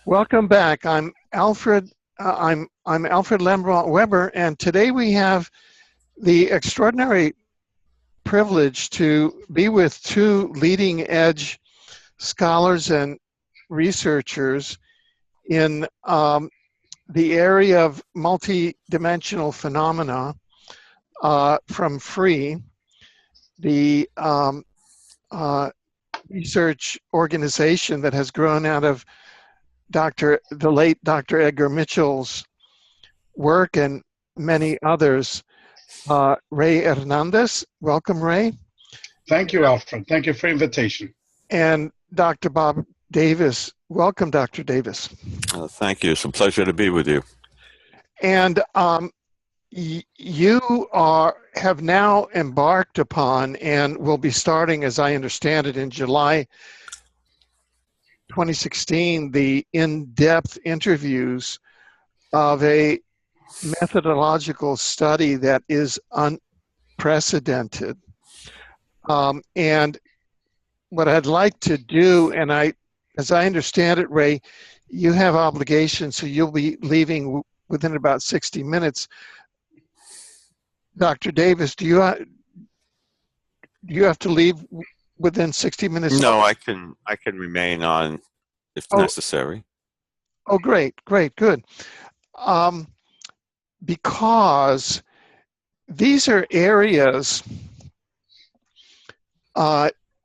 Welcome back. I'm Alfred. I'm Alfred Lambremont Weber, and today we have the extraordinary privilege to be with two leading edge scholars and researchers in the area of multidimensional phenomena from FREE, the research organization that has grown out of the late Dr. Edgar Mitchell's work and many others. Ray Hernandez, welcome, Ray. Thank you, Alfred. Thank you for the invitation. And Dr. Bob Davis, welcome, Dr. Davis. Thank you. It's a pleasure to be with you. And you have now embarked upon and will be starting, as I understand it, in July 2016, the in-depth interviews of a methodological study that is unprecedented. And what I'd like to do, and as I understand it, Ray, you have obligations, so you'll be leaving within about 60 minutes. Dr. Davis, do you have to leave within 60 minutes? No, I can remain on if necessary. Oh, great, good. Because these are areas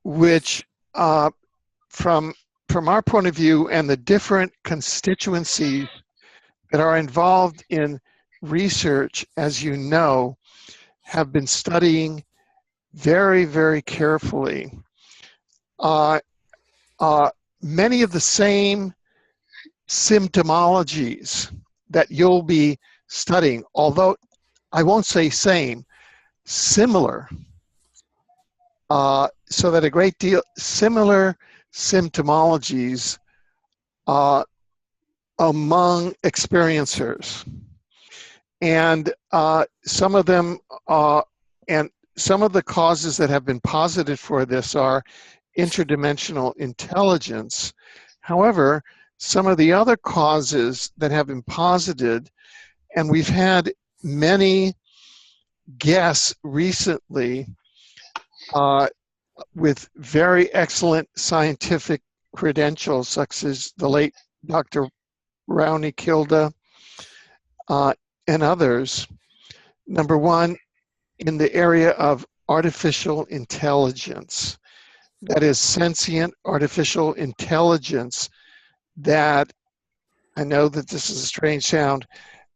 which, from our point of view and the different constituencies that are involved in research, as you know, have been studying very, very carefully. Many of the same symptomologies that you'll be studying, although I won't say same, similar, so that a great deal similar symptomologies among experiencers. And some of them, and some of the causes that have been posited for this are interdimensional intelligence. However, some of the other causes that have been posited, and we've had many guests recently with very excellent scientific credentials, such as the late Dr. Rowney Kilda and others. Number one, in the area of artificial intelligence, that is sentient artificial intelligence that, I know that this is a strange sound,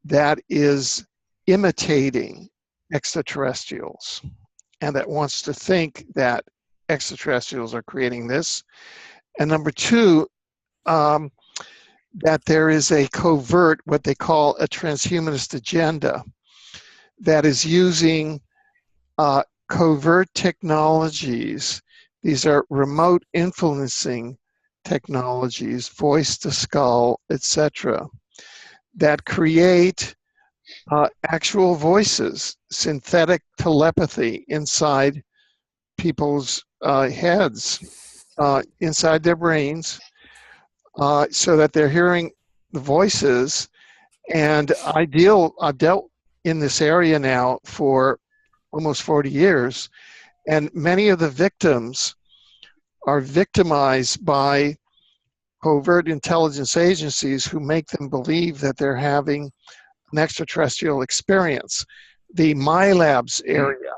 that is imitating extraterrestrials and that wants to think that extraterrestrials are creating this. And number two, that there is a covert, what they call a transhumanist agenda, that is using covert technologies. These are remote influencing technologies, voice to skull, etc., that create actual voices, synthetic telepathy inside people's heads, inside their brains, so that they're hearing the voices. And I've dealt in this area now for almost 40 years, and many of the victims are victimized by covert intelligence agencies who make them believe that they're having an extraterrestrial experience. The MyLabs area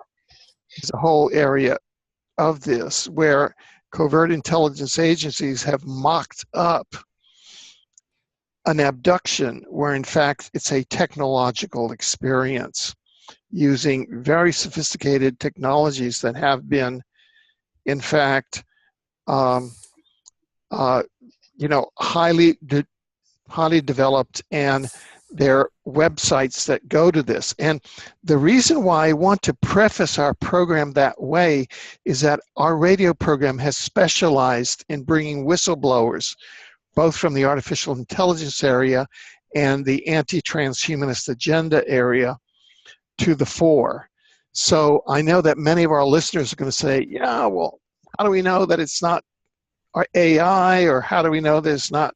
is a whole area of this, where covert intelligence agencies have mocked up an abduction, where in fact it's a technological experience using very sophisticated technologies that have been, in fact, highly developed, and there are websites that go to this. And the reason why I want to preface our program that way is that our radio program has specialized in bringing whistleblowers, both from the artificial intelligence area and the anti-transhumanist agenda area, to the fore. So I know that many of our listeners are going to say, yeah, well, how do we know that it's not AI, or how do we know that it's not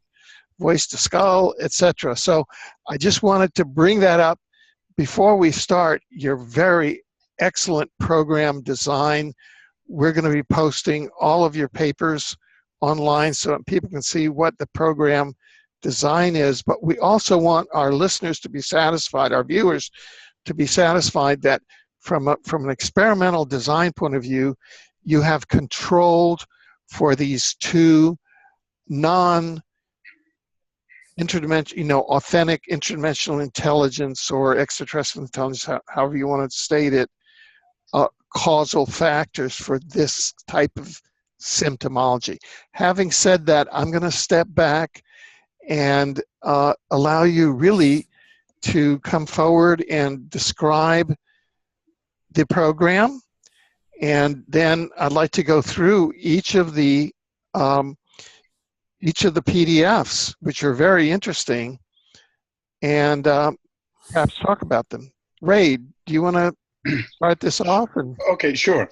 voice to skull, etc. So I just wanted to bring that up before we start your very excellent program design. We're going to be posting all of your papers online so that people can see what the program design is, but we also want our listeners to be satisfied, our viewers to be satisfied that from an experimental design point of view, you have controlled for these two non-interdimensional, authentic interdimensional intelligence or extraterrestrial intelligence, however you want to state it, causal factors for this type of symptomology. Having said that, I'm going to step back and allow you really to come forward and describe the program, and then I'd like to go through each of the PDFs, which are very interesting, and perhaps talk about them. Ray, do you want to start this off? Okay, sure.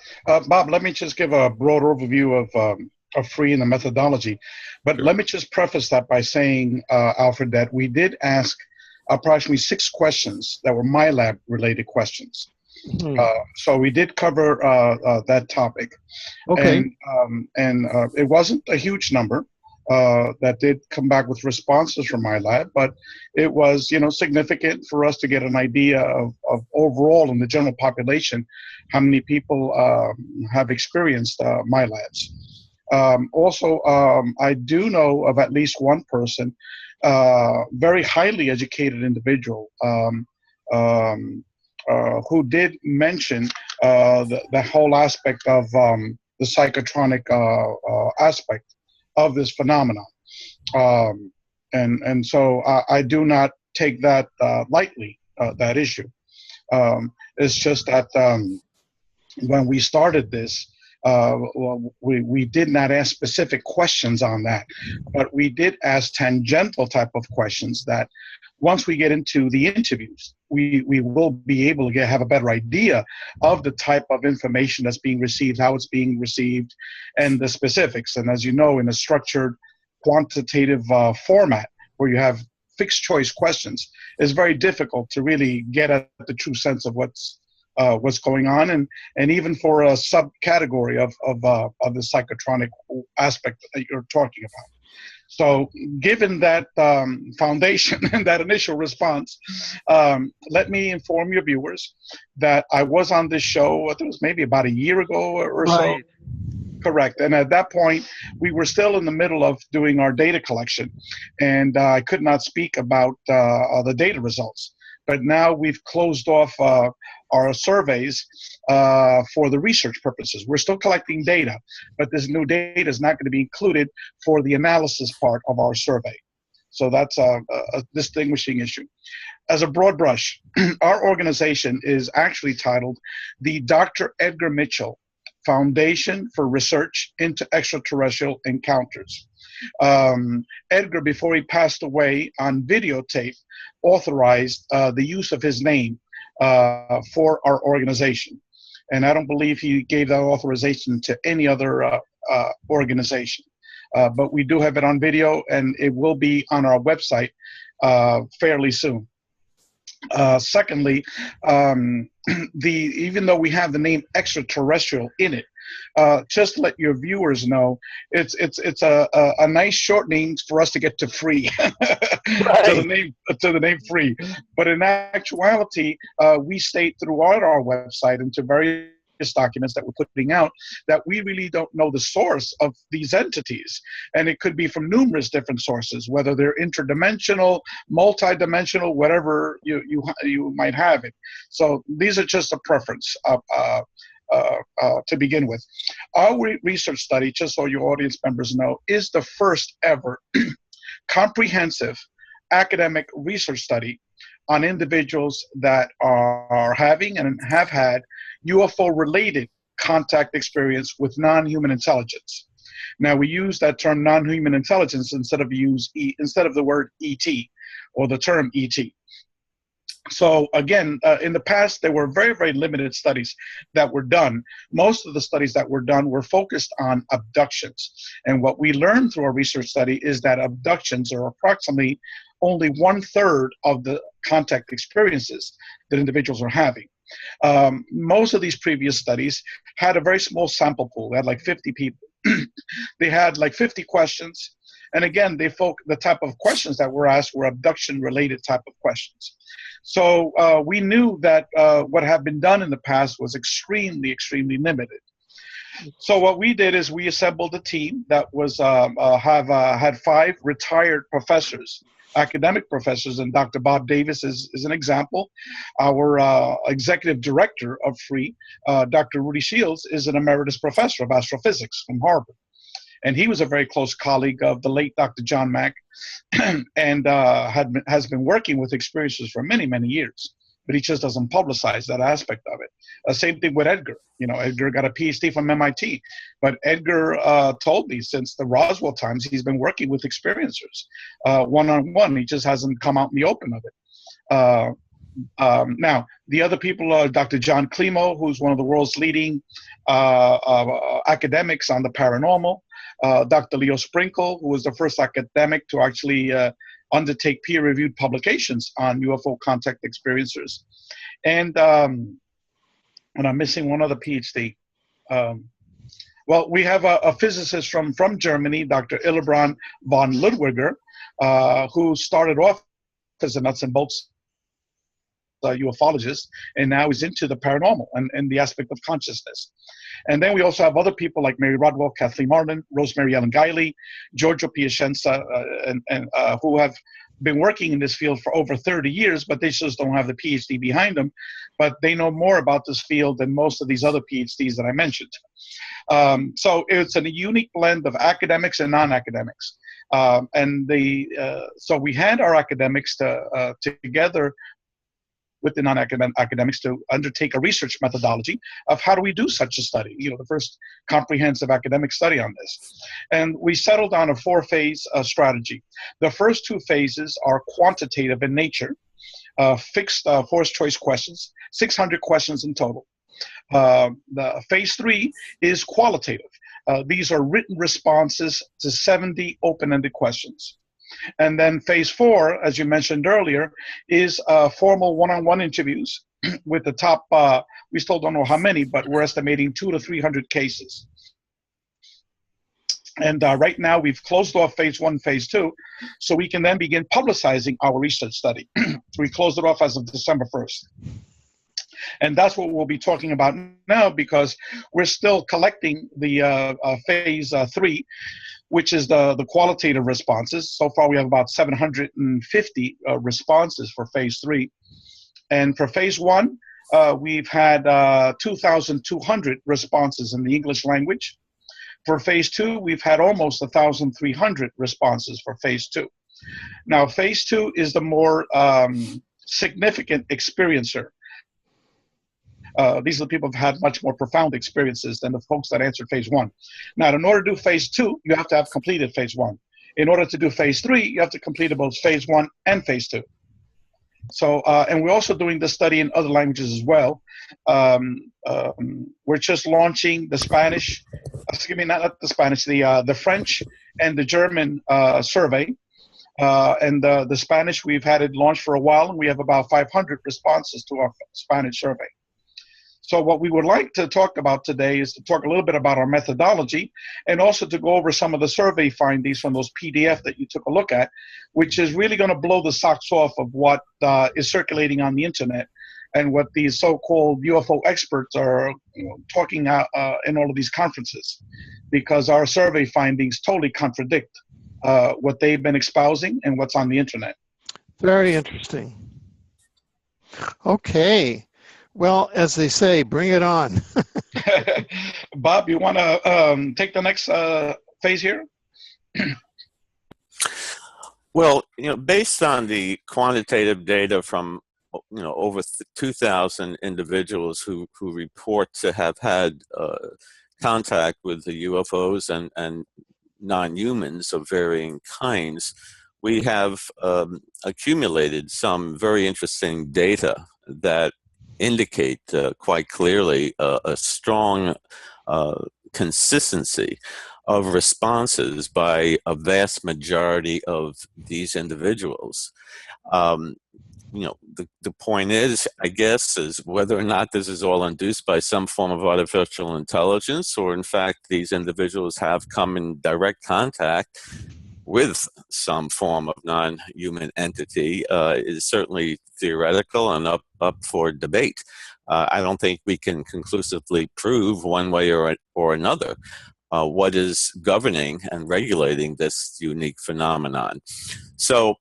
Bob, let me just give a broad overview of FREE and the methodology. But let me just preface that by saying, Alfred, that we did ask approximately 6 questions that were MyLab related questions. So we did cover that topic. Okay. And it wasn't a huge number that did come back with responses from MyLab, but it was, significant for us to get an idea of overall in the general population, how many people have experienced MyLabs. Also, I do know of at least one person, very highly educated individual, who did mention the whole aspect of the psychotronic aspect of this phenomenon. And so I do not take that lightly, that issue. It's just that when we started this, we did not ask specific questions on that, but we did ask tangential type of questions that once we get into the interviews, we will be able to have a better idea of the type of information that's being received, how it's being received, and the specifics. And as you know, in a structured quantitative format where you have fixed choice questions, it's very difficult to really get at the true sense of what's going on, and even for a subcategory of the psychotronic aspect that you're talking about. So given that foundation and that initial response, let me inform your viewers that I was on this show, I think it was maybe about a year ago or so. Correct. And at that point, we were still in the middle of doing our data collection, and I could not speak about the data results. But now we've closed off our surveys for the research purposes. We're still collecting data, but this new data is not going to be included for the analysis part of our survey. So that's a distinguishing issue. As a broad brush, our organization is actually titled the Dr. Edgar Mitchell Foundation for Research into Extraterrestrial Encounters. Edgar, before he passed away on videotape, authorized the use of his name for our organization. And I don't believe he gave that authorization to any other organization. But we do have it on video, and it will be on our website fairly soon. Secondly, even though we have the name extraterrestrial in it, just to let your viewers know, it's a nice shortening for us to get to free, to the name free. But in actuality, we state throughout our website and to various documents that we're putting out that we really don't know the source of these entities, and it could be from numerous different sources, whether they're interdimensional, multidimensional, whatever you might have it. So these are just a preference to begin with. Our research study, just so your audience members know, is the first ever comprehensive academic research study on individuals that are having and have had UFO-related contact experience with non-human intelligence. Now, we use that term non-human intelligence instead of the word ET or the term ET. So again, in the past, there were very, very limited studies that were done. Most of the studies that were done were focused on abductions. And what we learned through our research study is that abductions are approximately only 1/3 of the contact experiences that individuals are having. Most of these previous studies had a very small sample pool. They had like 50 people. They had like 50 questions. And again, the type of questions that were asked were abduction-related type of questions. So we knew that what had been done in the past was extremely, extremely limited. So what we did is we assembled a team that was had 5 retired professors, academic professors, and Dr. Bob Davis is an example. Our executive director of FREE, Dr. Rudy Shields, is an emeritus professor of astrophysics from Harvard. And he was a very close colleague of the late Dr. John Mack, and has been working with experiencers for many, many years. But he just doesn't publicize that aspect of it. Same thing with Edgar. You know, Edgar got a PhD from MIT, but Edgar told me since the Roswell times he's been working with experiencers one-on-one. He just hasn't come out in the open of it. Now, the other people are Dr. John Klimo, who's one of the world's leading academics on the paranormal. Dr. Leo Sprinkle, who was the first academic to actually undertake peer-reviewed publications on UFO contact experiencers. And I'm missing one other PhD. Well, we have a physicist from Germany, Dr. Illebrand von Ludwiger, who started off as a nuts and bolts ufologist, and now he's into the paranormal and the aspect of consciousness. And then we also have other people like Mary Rodwell, Kathleen Martin, Rosemary Ellen Guiley, Giorgio Piacenza, and who have been working in this field for over 30 years, but they just don't have the PhD behind them. But they know more about this field than most of these other PhDs that I mentioned. So it's a unique blend of academics and non-academics. So we had our academics together with the non-academics to undertake a research methodology of how do we do such a study, you know, the first comprehensive academic study on this. And we settled on a 4-phase strategy. The first 2 phases are quantitative in nature, fixed force choice questions, 600 questions in total. The phase 3 is qualitative. These are written responses to 70 open-ended questions. And then phase 4, as you mentioned earlier, is formal one-on-one interviews with the top, we still don't know how many, but we're estimating 200 to 300 cases. And right now we've closed off phase 1, phase 2, so we can then begin publicizing our research study. We closed it off as of December 1st. And that's what we'll be talking about now, because we're still collecting the phase 3, which is the qualitative responses. So far, we have about 750 responses for phase 3. And for phase 1, we've had 2,200 responses in the English language. For phase 2, we've had almost 1,300 responses for phase 2. Now, phase 2 is the more significant experiencer. These are the people who have had much more profound experiences than the folks that answered phase 1. Now, in order to do phase 2, you have to have completed phase 1. In order to do phase 3, you have to complete both phase 1 and phase 2. So, and we're also doing this study in other languages as well. We're just launching the Spanish, excuse me, not the Spanish, the French and the German survey. And the Spanish, we've had it launched for a while, and we have about 500 responses to our Spanish survey. So what we would like to talk about today is to talk a little bit about our methodology, and also to go over some of the survey findings from those PDF that you took a look at, which is really going to blow the socks off of what is circulating on the internet and what these so-called UFO experts are talking in all of these conferences, because our survey findings totally contradict what they've been espousing and what's on the internet. Very interesting. Okay. Well, as they say, bring it on. Bob, you want to take the next phase here? Well, based on the quantitative data from over 2,000 individuals who report to have had contact with the UFOs and non-humans of varying kinds, we have accumulated some very interesting data that indicate quite clearly a strong consistency of responses by a vast majority of these individuals. Um, the point is, I guess, is whether or not this is all induced by some form of artificial intelligence, or in fact, these individuals have come in direct contact with some form of non-human entity, is certainly theoretical and up for debate. I don't think we can conclusively prove one way or another what is governing and regulating this unique phenomenon. So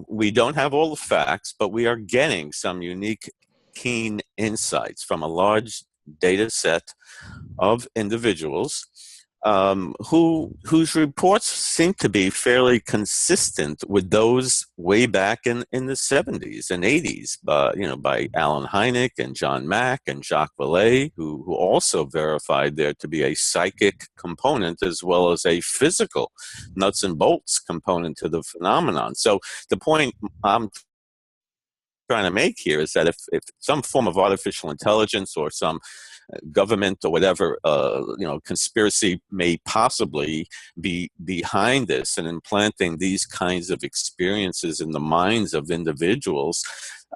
we don't have all the facts, but we are getting some unique, keen insights from a large data set of individuals whose reports seem to be fairly consistent with those way back in the 70s and 80s, by Alan Hynek and John Mack and Jacques Vallée, who also verified there to be a psychic component as well as a physical nuts and bolts component to the phenomenon. So the point I'm trying to make here is that if some form of artificial intelligence or some government or whatever conspiracy may possibly be behind this and implanting these kinds of experiences in the minds of individuals,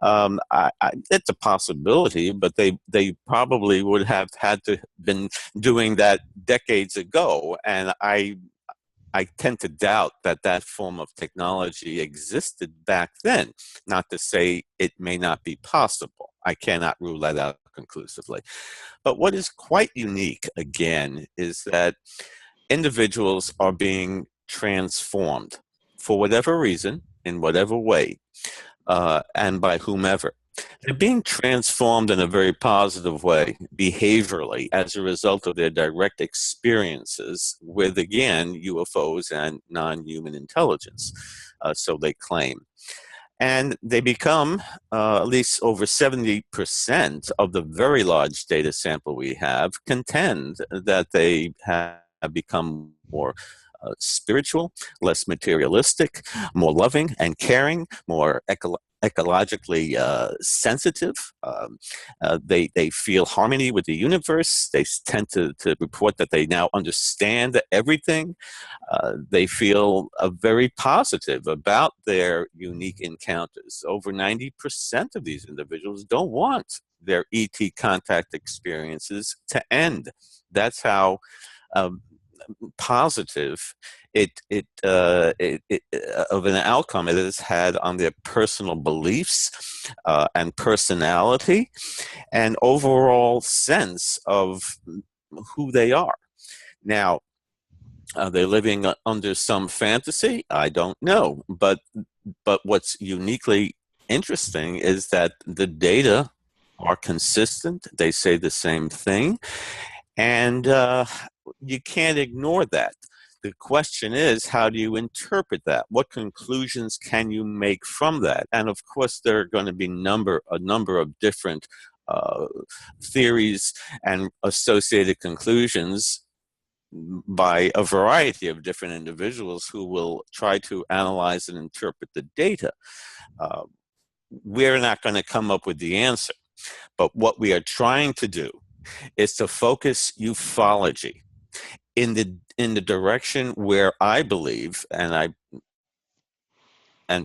it's a possibility, but they probably would have had to been doing that decades ago, and I tend to doubt that form of technology existed back then. Not to say it may not be possible. I cannot rule that out conclusively. But what is quite unique, again, is that individuals are being transformed for whatever reason, in whatever way, and by whomever. They're being transformed in a very positive way, behaviorally, as a result of their direct experiences with, again, UFOs and non-human intelligence, so they claim. And they become, at least over 70% of the very large data sample we have, contend that they have become more spiritual, less materialistic, more loving and caring, more ecologically sensitive. They feel harmony with the universe. They tend to report that they now understand everything. They feel very positive about their unique encounters. Over 90% of these individuals don't want their ET contact experiences to end. That's how positive of an outcome it has had on their personal beliefs and personality and overall sense of who they are. Now, are they living under some fantasy? I don't know. But what's uniquely interesting is that the data are consistent. They say the same thing. And you can't ignore that. The question is, how do you interpret that? What conclusions can you make from that? And of course, there are going to be a number of different theories and associated conclusions by a variety of different individuals who will try to analyze and interpret the data. We're not going to come up with the answer, but what we are trying to do is to focus ufology in the direction where I believe, and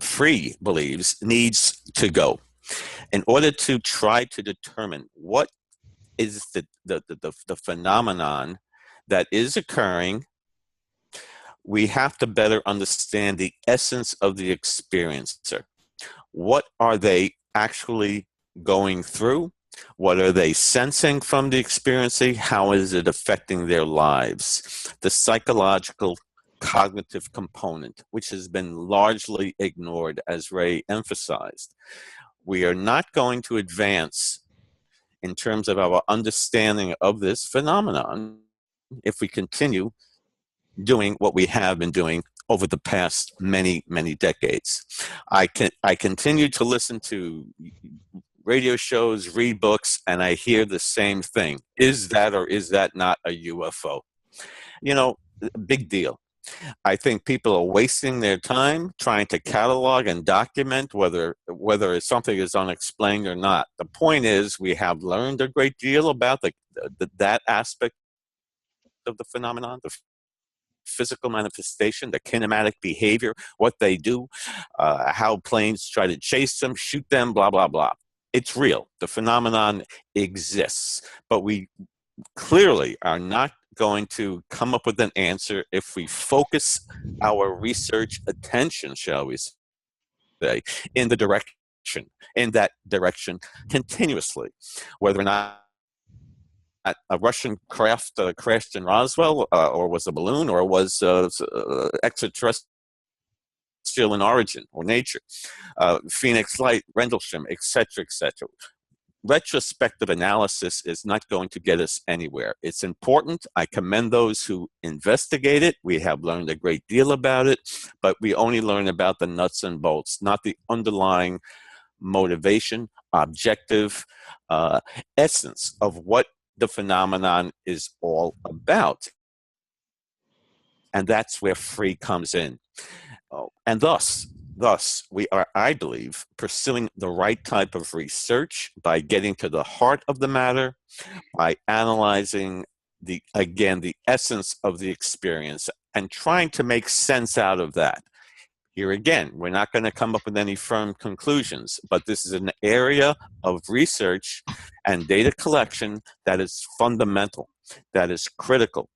Free believes, needs to go, in order to try to determine what is the phenomenon that is occurring. We have to better understand the essence of the experiencer. What are they actually going through? What are they sensing from the experiencing? How is it affecting their lives? The psychological cognitive component, which has been largely ignored, as Ray emphasized. We are not going to advance in terms of our understanding of this phenomenon if we continue doing what we have been doing over the past many, many decades. I continue to listen to radio shows, read books, and I hear the same thing. Is that or is that not a UFO? Big deal. I think people are wasting their time trying to catalog and document whether something is unexplained or not. The point is, we have learned a great deal about that aspect of the phenomenon, the physical manifestation, the kinematic behavior, what they do, how planes try to chase them, shoot them, blah, blah, blah. It's real. The phenomenon exists, but we clearly are not going to come up with an answer if we focus our research attention, shall we say, in that direction continuously. Whether or not a Russian craft crashed in Roswell, or was a balloon, or was extraterrestrial in origin or nature, Phoenix Light, Rendlesham, etc., etc. Retrospective analysis is not going to get us anywhere. It's important. I commend those who investigate it. We have learned a great deal about it, but we only learn about the nuts and bolts, not the underlying motivation, objective essence of what the phenomenon is all about. And that's where free comes in. And thus, we are, I believe, pursuing the right type of research by getting to the heart of the matter, by analyzing the essence of the experience and trying to make sense out of that. Here again, we're not going to come up with any firm conclusions, but this is an area of research and data collection that is fundamental, that is critical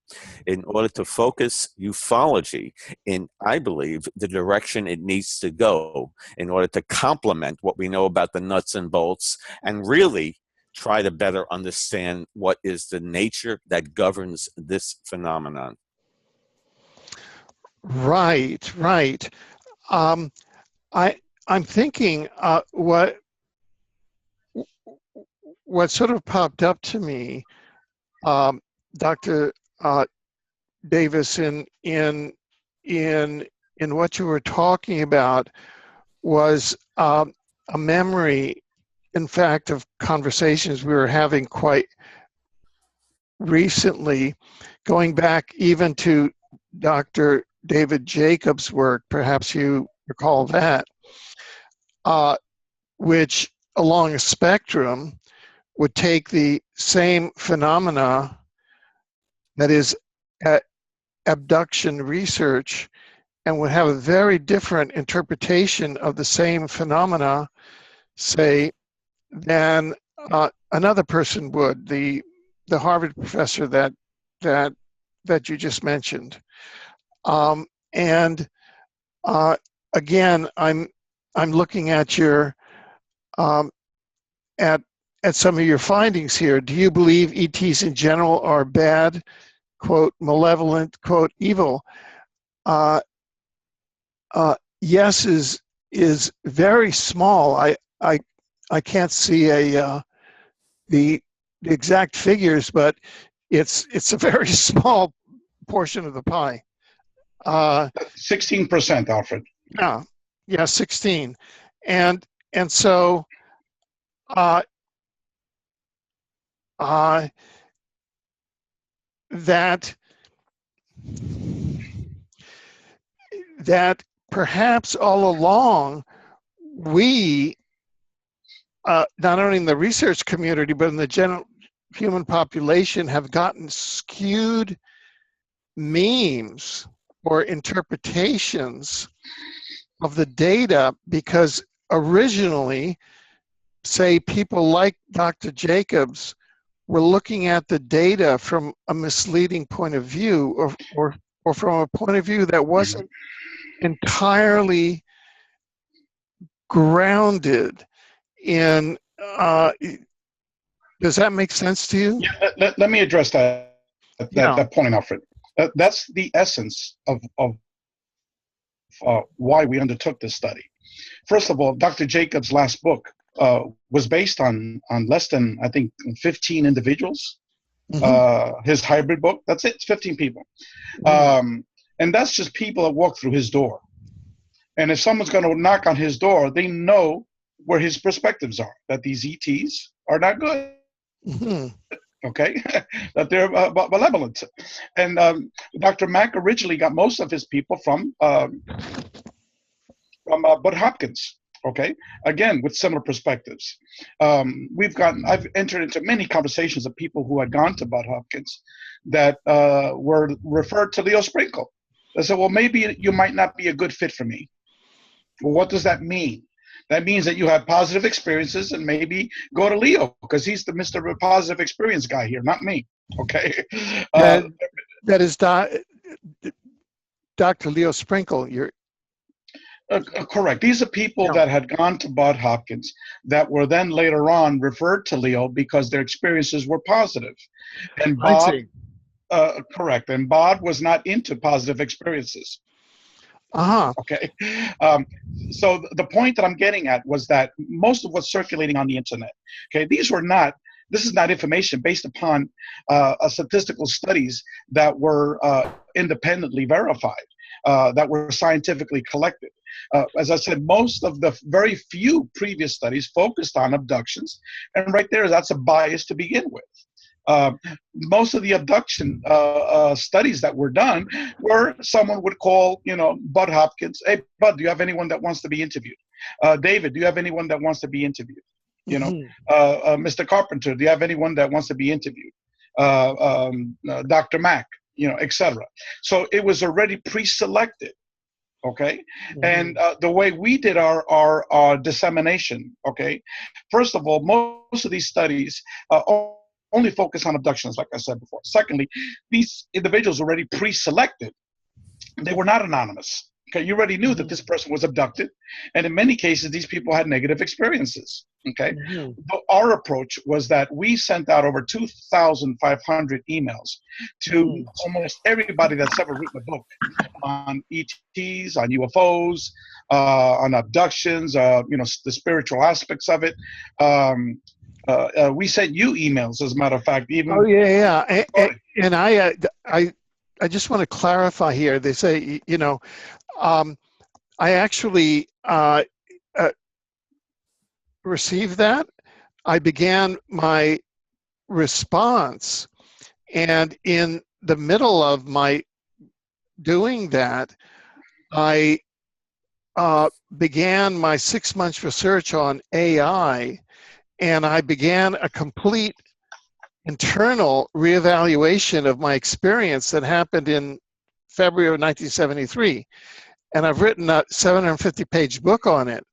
in order to focus ufology in, I believe, the direction it needs to go in order to complement what we know about the nuts and bolts and really try to better understand what is the nature that governs this phenomenon. Right, right. I'm thinking what sort of popped up to me, Dr. Davis, in what you were talking about was a memory, in fact, of conversations we were having quite recently, going back even to Dr. David Jacobs' work, perhaps you recall that, which along a spectrum would take the same phenomena, that is abduction research, and would have a very different interpretation of the same phenomena, say, than another person would, the Harvard professor that you just mentioned. And again, I'm looking at your at some of your findings here. Do you believe ETs in general are bad, quote, malevolent, quote, evil? Yes is very small. I can't see the exact figures, but it's a very small portion of the pie. 16%, Alfred. Yeah, 16, and so that perhaps all along we, not only in the research community but in the general human population, have gotten skewed memes or interpretations of the data, because originally, say, people like Dr. Jacobs were looking at the data from a misleading point of view, or from a point of view that wasn't entirely grounded in. Does that make sense to you? Yeah, let me address that point, Alfred. That's the essence of why we undertook this study. First of all, Dr. Jacobs' last book was based on less than, I think, 15 individuals. Mm-hmm. His hybrid book, that's it, it's 15 people. Mm-hmm. And that's just people that walk through his door. And if someone's going to knock on his door, they know where his perspectives are, that these ETs are not good. Mm-hmm. Okay, that they're malevolent. And Dr. Mack originally got most of his people from Bud Hopkins. Okay, again with similar perspectives. I've entered into many conversations of people who had gone to Bud Hopkins that were referred to Leo Sprinkle. They said, well, maybe you might not be a good fit for me. Well, what does that mean? That means that you have positive experiences and maybe go to Leo because he's the Mr. Positive Experience guy here, not me. Okay. That is Dr. Leo Sprinkle. You're correct. These are people that had gone to Bud Hopkins that were then later on referred to Leo because their experiences were positive. And Bob, correct. And Bob was not into positive experiences. Okay. So the point that I'm getting at was that most of what's circulating on the internet, okay, this is not information based upon statistical studies that were independently verified, that were scientifically collected. As I said, most of the very few previous studies focused on abductions, and right there, that's a bias to begin with. Most of the abduction studies that were done were someone would call, Bud Hopkins. Hey, Bud, do you have anyone that wants to be interviewed? David, do you have anyone that wants to be interviewed? Mr. Carpenter, do you have anyone that wants to be interviewed? Dr. Mack, etc. So it was already pre-selected. Okay. And the way we did our dissemination, okay, first of all, most of these studies only focus on abductions, like I said before. Secondly, these individuals already pre-selected. They were not anonymous. Okay, you already knew that this person was abducted, and in many cases, these people had negative experiences. Okay, but our approach was that we sent out over 2,500 emails to almost everybody that's ever written a book on ETs, on UFOs, on abductions, the spiritual aspects of it. We sent you emails, as a matter of fact. Even and I just want to clarify here. They say, I actually received that. I began my response, and in the middle of my doing that, I began my 6 months research on AI, and I began a complete internal reevaluation of my experience that happened in February of 1973. And I've written a 750-page book on it.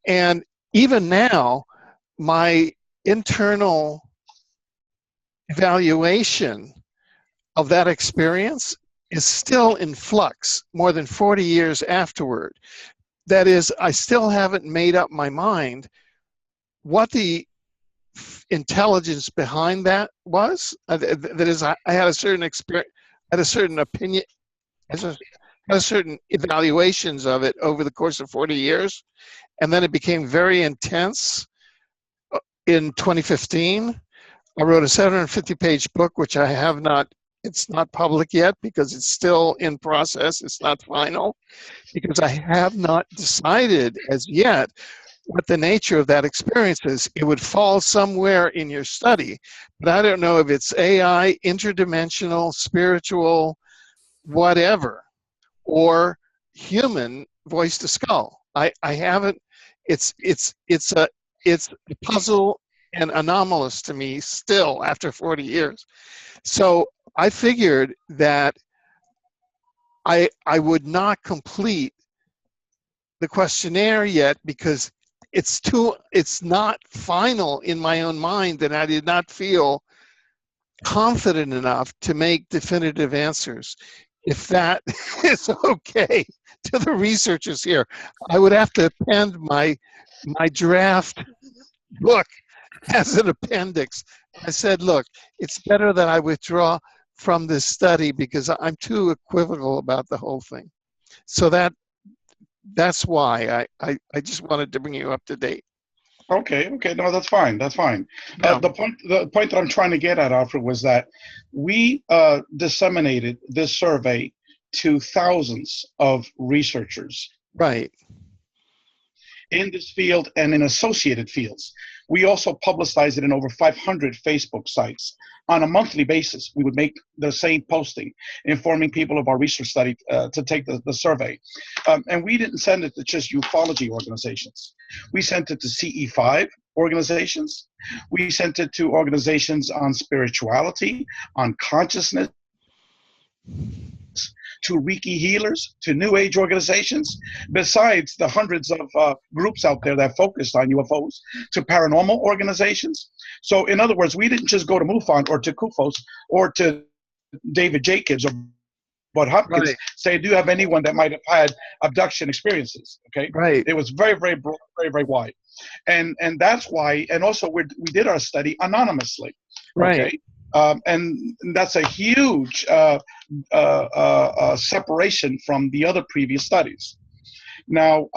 And even now, my internal evaluation of that experience is still in flux more than 40 years afterward. That is, I still haven't made up my mind what the intelligence behind that was. That is, I had a certain experience, had a certain opinion, had certain evaluations of it over the course of 40 years. And then it became very intense in 2015. I wrote a 750-page book, which I have not, it's not public yet because it's still in process. It's not final because I have not decided as yet what the nature of that experience is. It would fall somewhere in your study, but I don't know if it's AI, interdimensional, spiritual, whatever, or human voice to skull. I haven't. It's a puzzle and anomalous to me still after 40 years. So I figured that I would not complete the questionnaire yet because it's not final in my own mind, and I did not feel confident enough to make definitive answers. If that is okay to the researchers here, I would have to append my draft book as an appendix. I said, look, it's better that I withdraw from this study because I'm too equivocal about the whole thing. So that's why I just wanted to bring you up to date. Okay, no, that's fine. Yeah. The point that I'm trying to get at, Alfred, was that we disseminated this survey to thousands of researchers. Right. in this field and in associated fields. We also publicize it in over 500 Facebook sites. On a monthly basis, we would make the same posting, informing people of our research study to take the survey. And we didn't send it to just ufology organizations. We sent it to CE5 organizations. We sent it to organizations on spirituality, on consciousness, to Reiki healers, to New Age organizations, besides the hundreds of groups out there that focused on UFOs, to paranormal organizations. So in other words, we didn't just go to MUFON or to CUFOS or to David Jacobs or Bud Hopkins, Right. say, do you have anyone that might have had abduction experiences? Okay, Right. it was very, very broad, very, very wide, and that's why. And also, we did our study anonymously. Right. Okay, and that's a huge separation from the other previous studies. Now,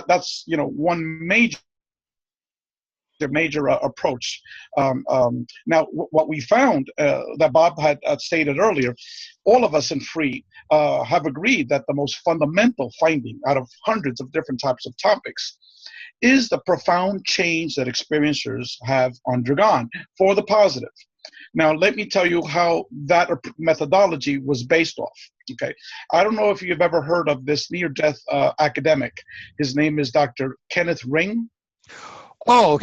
that's one major approach. Now, what we found that Bob had stated earlier, all of us in FREE have agreed that the most fundamental finding out of hundreds of different types of topics is the profound change that experiencers have undergone for the positive. Now, let me tell you how that methodology was based off. Okay, I don't know if you've ever heard of this near-death academic. His name is Dr. Kenneth Ring. Oh,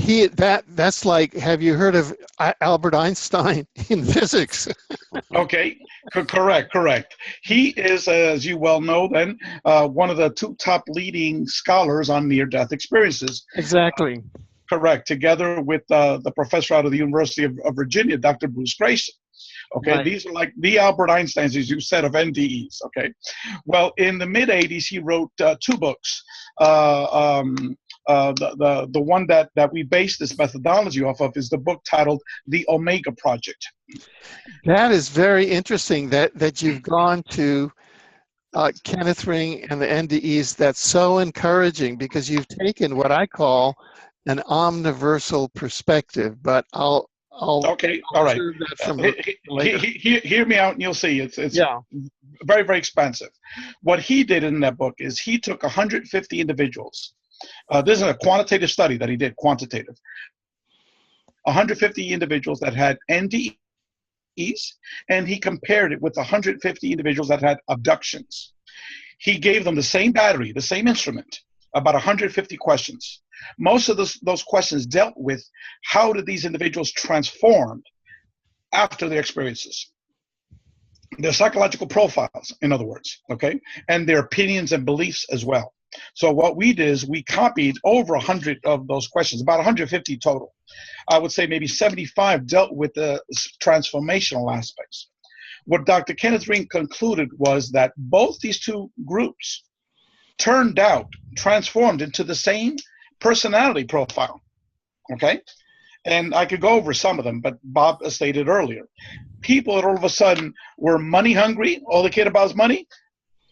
that's like, have you heard of Albert Einstein in physics? Okay, correct. He is, as you well know, then one of the two top leading scholars on near-death experiences. Exactly. Correct, together with the professor out of the University of Virginia, Dr. Bruce Grayson. Okay, Right. These are like the Albert Einsteins, as you said, of NDEs. Okay, well, in the mid-'80s, he wrote two books. The one that we base this methodology off of is the book titled The Omega Project. That is very interesting that you've gone to Kenneth Ring and the NDEs. That's so encouraging because you've taken what I call an omniversal perspective, but I'll Okay, all right. that from later. Hear me out and you'll see it's Yeah. very, very expensive. What he did in that book is he took 150 individuals. This is a quantitative study that he did, quantitative. 150 individuals that had NDEs, and he compared it with 150 individuals that had abductions. He gave them the same battery, the same instrument, about 150 questions. Most of those questions dealt with how did these individuals transform after their experiences, their psychological profiles, in other words, okay, and their opinions and beliefs as well. So what we did is we copied over 100 of those questions, about 150 total. I would say maybe 75 dealt with the transformational aspects. What Dr. Kenneth Ring concluded was that both these two groups turned out, transformed into the same personality profile, okay? And I could go over some of them, but Bob stated earlier, people that all of a sudden were money hungry, all they cared about is money,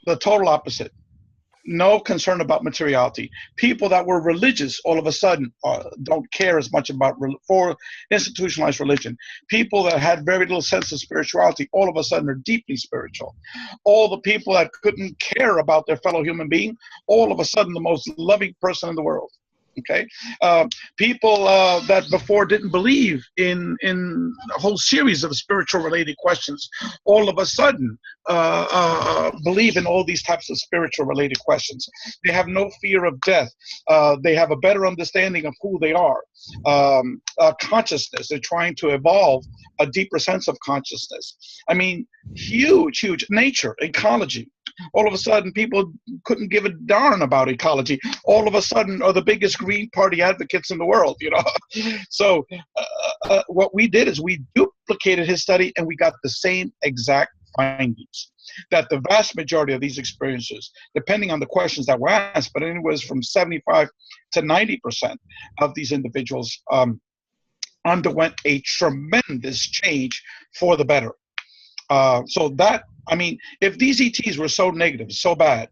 the total opposite. No concern about materiality. People that were religious all of a sudden don't care as much about for institutionalized religion. People that had very little sense of spirituality all of a sudden are deeply spiritual. All the people that couldn't care about their fellow human being, all of a sudden the most loving person in the world. Okay, people that before didn't believe in a whole series of spiritual related questions, all of a sudden believe in all these types of spiritual related questions. They have no fear of death. They have a better understanding of who they are. Consciousness. They're trying to evolve a deeper sense of consciousness. I mean, huge nature, ecology. All of a sudden, people couldn't give a darn about ecology. All of a sudden, are the biggest Green Party advocates in the world, you know. So what we did is we duplicated his study, and we got the same exact findings. That the vast majority of these experiences, depending on the questions that were asked, but anywhere from 75 to 90% of these individuals underwent a tremendous change for the better. So that, I mean, if these ETs were so negative, so bad,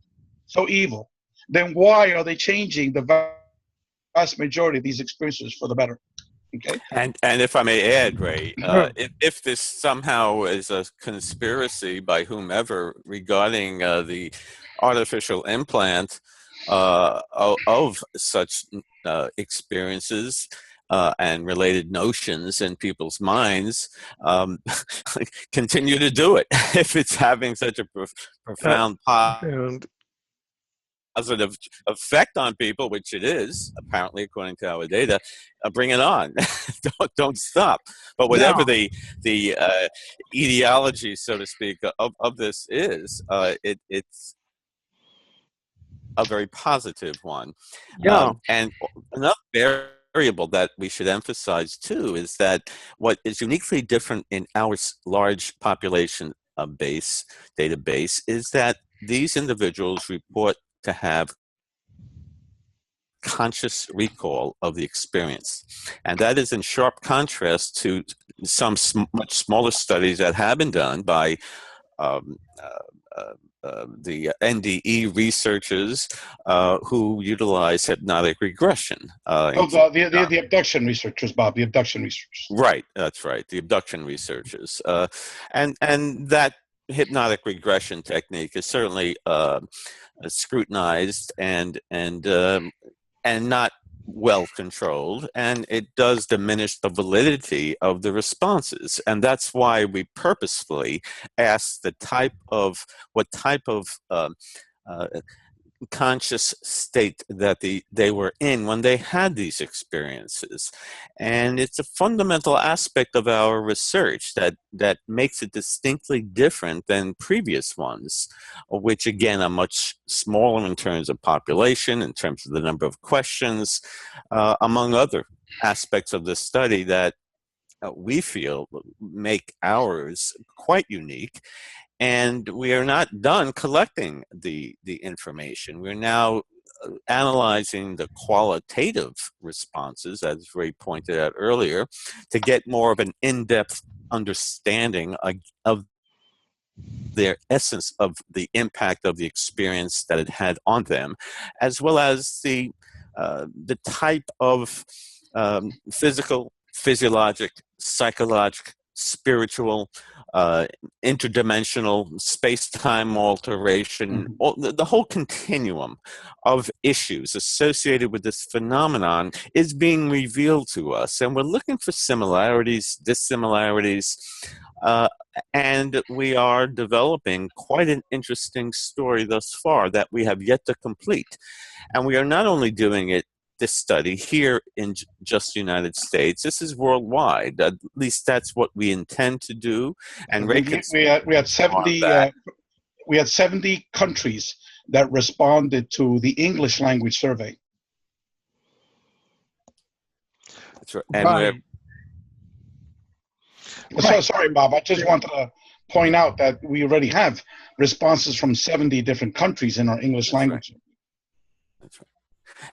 so evil, then why are they changing the vast majority of these experiences for the better? Okay. And if I may add, Ray, Sure. if this somehow is a conspiracy by whomever regarding the artificial implant, of such experiences and related notions in people's minds, continue to do it if it's having such a profound And positive effect on people, which it is, apparently, according to our data. Bring it on. don't stop. But whatever now, the etiology, so to speak, of this is, it's a very positive one. yeah, And another variable that we should emphasize too is that what is uniquely different in our large population database is that these individuals report to have conscious recall of the experience. And that is in sharp contrast to some much smaller studies that have been done by um, the NDE researchers who utilize hypnotic regression. The abduction researchers, Bob, the abduction researchers. Right, that's right, the abduction researchers. And that hypnotic regression technique is certainly scrutinized and not well controlled, and it does diminish the validity of the responses. And that's why we purposefully asked what type of conscious state that they were in when they had these experiences. And it's a fundamental aspect of our research that makes it distinctly different than previous ones, which again are much smaller in terms of population, in terms of the number of questions, among other aspects of the study that we feel make ours quite unique. And we are not done collecting the information. We're now analyzing the qualitative responses, as Ray pointed out earlier, to get more of an in-depth understanding of their essence of the impact of the experience that it had on them, as well as the type of physical, physiologic, psychologic, spiritual, interdimensional space-time alteration, the whole continuum of issues associated with this phenomenon is being revealed to us. And we're looking for similarities, dissimilarities, and we are developing quite an interesting story thus far that we have yet to complete. And we are not only doing this study here in just the United States. This is worldwide. At least that's what we intend to do. And we had 70 countries that responded to the English language survey. That's right. And right. So sorry, Bob. I just wanted to point out that we already have responses from 70 different countries in our English language. Right. That's right.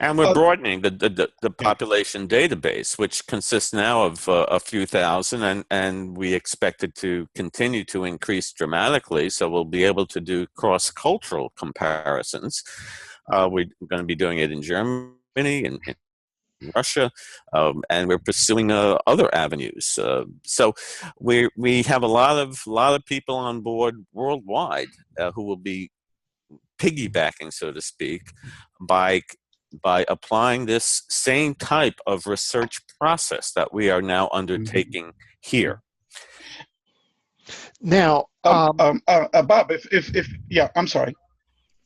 And we're broadening the population database, which consists now of a few thousand, and we expect it to continue to increase dramatically. So we'll be able to do cross-cultural comparisons. We're going to be doing it in Germany and in Russia, and we're pursuing other avenues. So we have a lot of people on board worldwide who will be piggybacking, so to speak, by applying this same type of research process that we are now undertaking here. Now, Bob, if yeah, I'm sorry.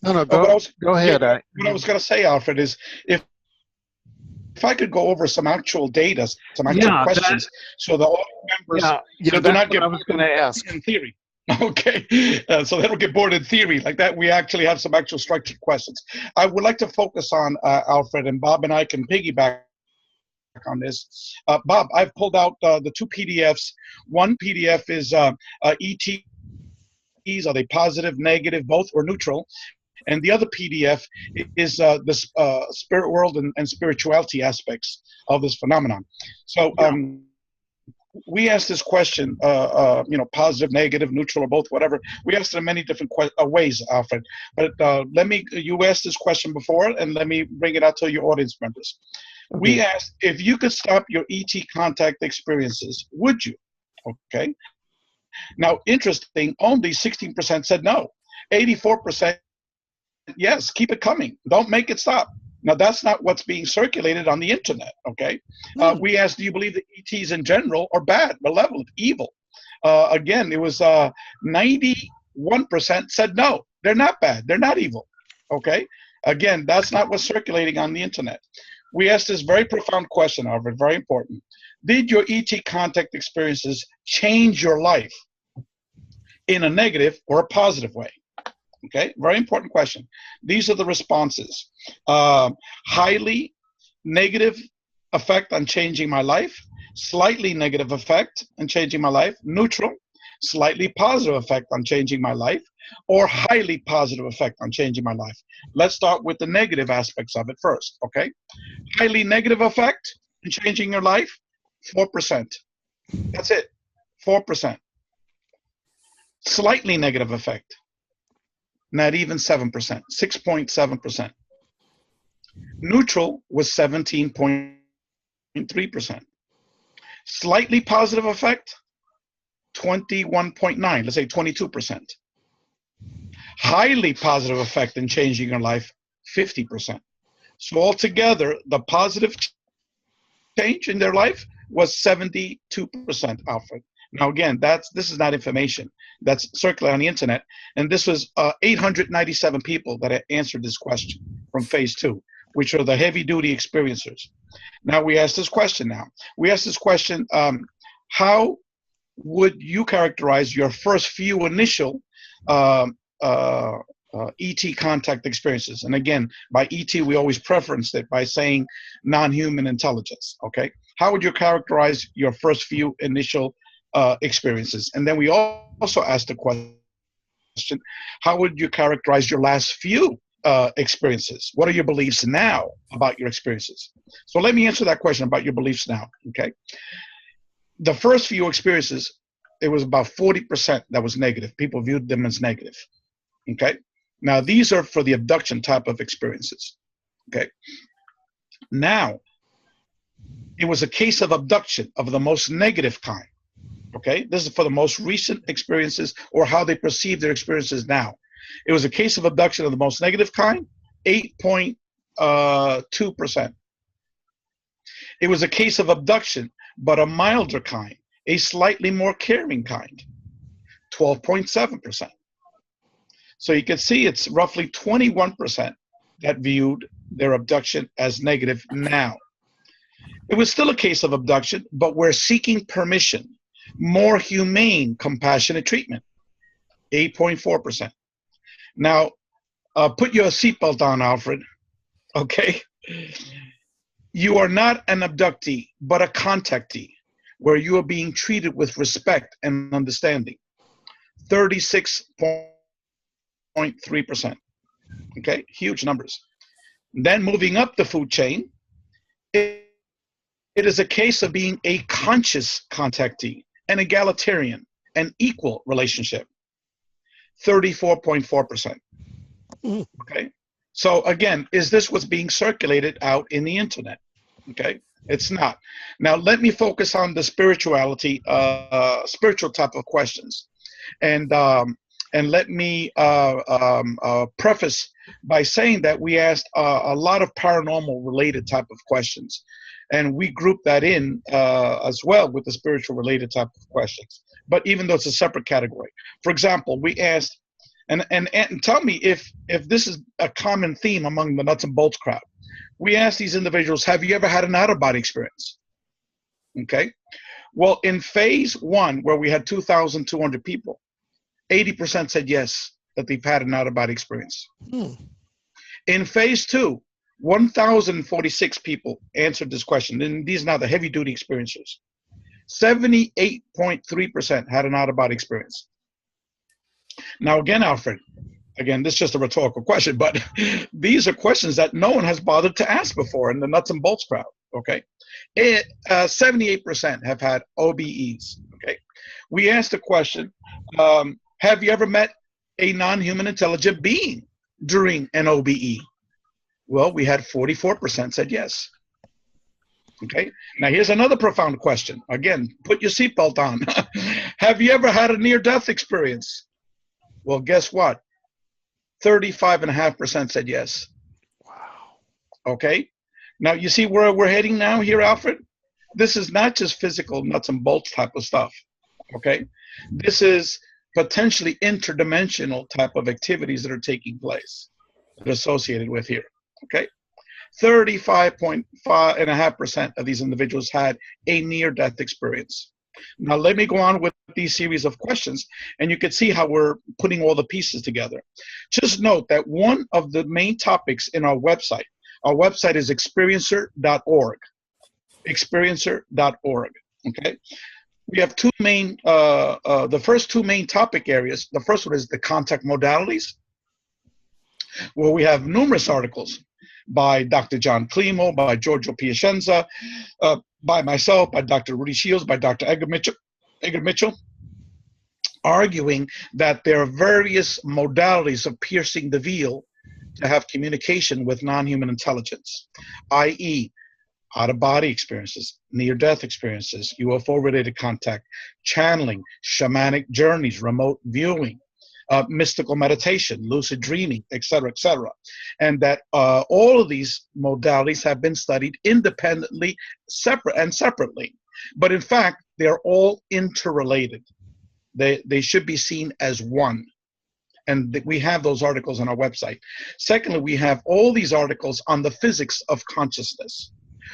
No, go ahead. What I was going to say, Alfred, is if I could go over some actual data, some actual questions, so the audience members do not get in theory. Okay, so they don't get bored in theory like that. We actually have some actual structured questions. I would like to focus on Alfred, and Bob and I can piggyback on this. Bob, I've pulled out the two PDFs. One PDF is ETs, are they positive, negative, both, or neutral? And the other PDF is the spirit world and spirituality aspects of this phenomenon. So we asked this question, positive, negative, neutral, or both, whatever. We asked it in many different ways, Alfred. But you asked this question before, and let me bring it out to your audience members. Okay. We asked, if you could stop your ET contact experiences, would you? Okay. Now, interesting, only 16% said no. 84% yes, keep it coming. Don't make it stop. Now, that's not what's being circulated on the internet, okay? We asked, do you believe that ETs in general are bad, malevolent, evil? Again, it was 91% said no, they're not bad, they're not evil, okay? Again, that's not what's circulating on the internet. We asked this very profound question, Alfred, very important. Did your ET contact experiences change your life in a negative or a positive way? Okay, very important question. These are the responses. Highly negative effect on changing my life, slightly negative effect on changing my life, neutral, slightly positive effect on changing my life, or highly positive effect on changing my life. Let's start with the negative aspects of it first, okay? Highly negative effect in changing your life, 4%. That's it, 4%. Slightly negative effect, not even 7%, 6.7%. Neutral was 17.3%. Slightly positive effect, 21.9, let's say 22%. Highly positive effect in changing your life, 50%. So altogether, the positive change in their life was 72%, Alfred. Now again, this is not information that's circulating on the internet, and this was 897 people that had answered this question from phase 2, which are the heavy-duty experiencers. Now we ask this question now. We ask this question, how would you characterize your first few initial ET contact experiences? And again, by ET, we always preference it by saying non-human intelligence, okay? How would you characterize your first few initial experiences? And then we also asked the question, how would you characterize your last few experiences? What are your beliefs now about your experiences? So let me answer that question about your beliefs now, okay? The first few experiences, it was about 40% that was negative. People viewed them as negative, okay? Now, these are for the abduction type of experiences, okay? Now, it was a case of abduction of the most negative kind, okay? This is for the most recent experiences or how they perceive their experiences now. It was a case of abduction of the most negative kind, 8.2%. It was a case of abduction, but a milder kind, a slightly more caring kind, 12.7%. So you can see it's roughly 21% that viewed their abduction as negative now. It was still a case of abduction, but we're seeking permission, more humane, compassionate treatment, 8.4%. Now, put your seatbelt on, Alfred, okay? You are not an abductee, but a contactee, where you are being treated with respect and understanding, 36.3%, okay? Huge numbers. Then moving up the food chain, it is a case of being a conscious contactee, an egalitarian, an equal relationship, 34.4%. Okay. So again, is this what's being circulated out in the internet? Okay. It's not. Now let me focus on the spirituality, spiritual type of questions, and let me preface by saying that we asked a lot of paranormal related type of questions, and we group that in as well with the spiritual related type of questions. But even though it's a separate category, for example, we asked, and tell me if this is a common theme among the nuts and bolts crowd. We asked these individuals, have you ever had an out-of-body experience? Okay. Well, in phase 1, where we had 2,200 people, 80% said yes, that they've had an out-of-body experience. In phase 2, 1,046 people answered this question, and these are now the heavy-duty experiencers. 78.3% had an out-of-body experience. Now, again, Alfred, again, this is just a rhetorical question, but these are questions that no one has bothered to ask before in the nuts and bolts crowd, okay? 78% have had OBEs, okay? We asked the question, have you ever met a non-human intelligent being during an OBE? Well, we had 44% said yes. Okay, now here's another profound question. Again, put your seatbelt on. Have you ever had a near-death experience? Well, guess what? 35.5% said yes. Wow. Okay. Now you see where we're heading now here, Alfred? This is not just physical nuts and bolts type of stuff. Okay. This is potentially interdimensional type of activities that are taking place that are associated with here. Okay. 35.5% of these individuals had a near-death experience. Now, let me go on with these series of questions, and you can see how we're putting all the pieces together. Just note that one of the main topics in our website is experiencer.org. Experiencer.org. Okay. We have two main, the first two main topic areas. The first one is the contact modalities, where we have numerous articles by Dr. John Climo, by Giorgio Piacenza, by myself, by Dr. Rudy Shields, by Dr. Edgar Mitchell, arguing that there are various modalities of piercing the veil to have communication with non-human intelligence, i.e., out-of-body experiences, near-death experiences, UFO-related contact, channeling, shamanic journeys, remote viewing, mystical meditation, lucid dreaming, etc., and that all of these modalities have been studied independently, separately. But in fact, they're all interrelated. They should be seen as one. And we have those articles on our website. Secondly, we have all these articles on the physics of consciousness,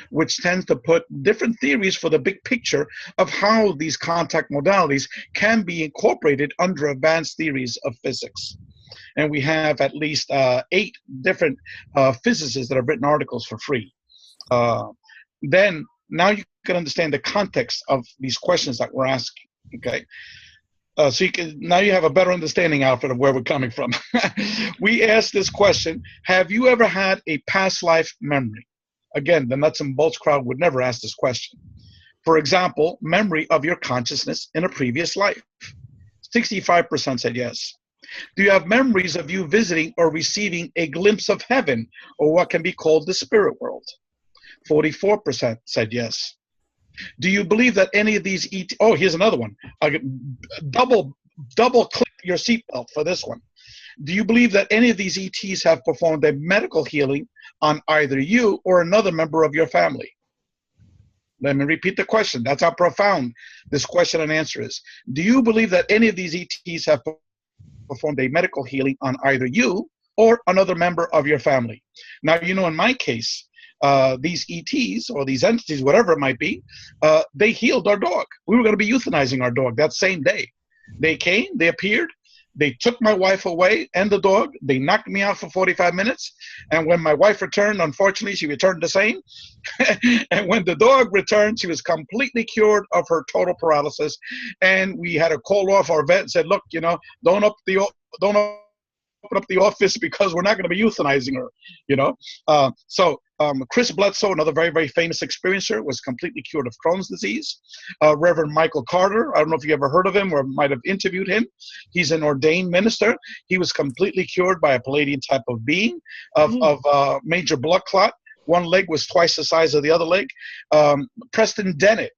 which tends to put different theories for the big picture of how these contact modalities can be incorporated under advanced theories of physics. And we have at least 8 different physicists that have written articles for free. Then now you can understand the context of these questions that we're asking. Okay. So now you have a better understanding, Alfred, of where we're coming from. We asked this question: have you ever had a past life memory? Again, the nuts and bolts crowd would never ask this question. For example, memory of your consciousness in a previous life. 65% said yes. Do you have memories of you visiting or receiving a glimpse of heaven, or what can be called the spirit world? 44% said yes. Do you believe that any of these oh, here's another one. Double click your seatbelt for this one. Do you believe that any of these ETs have performed a medical healing on either you or another member of your family? Let me repeat the question. That's how profound this question and answer is. Do you believe that any of these ETs have performed a medical healing on either you or another member of your family? Now, you know, in my case, these ETs or these entities, whatever it might be, they healed our dog. We were going to be euthanizing our dog that same day. They came, they appeared, they took my wife away and the dog. They knocked me out for 45 minutes. And when my wife returned, unfortunately, she returned the same. And when the dog returned, she was completely cured of her total paralysis. And we had to call off our vet and said, look, you know, don't open up the office because we're not going to be euthanizing her, you know. Chris Bledsoe, another very, very famous experiencer, was completely cured of Crohn's disease. Reverend Michael Carter, I don't know if you ever heard of him or might have interviewed him. He's an ordained minister. He was completely cured by a Palladian type of being of major blood clot. One leg was twice the size of the other leg. Preston Dennett,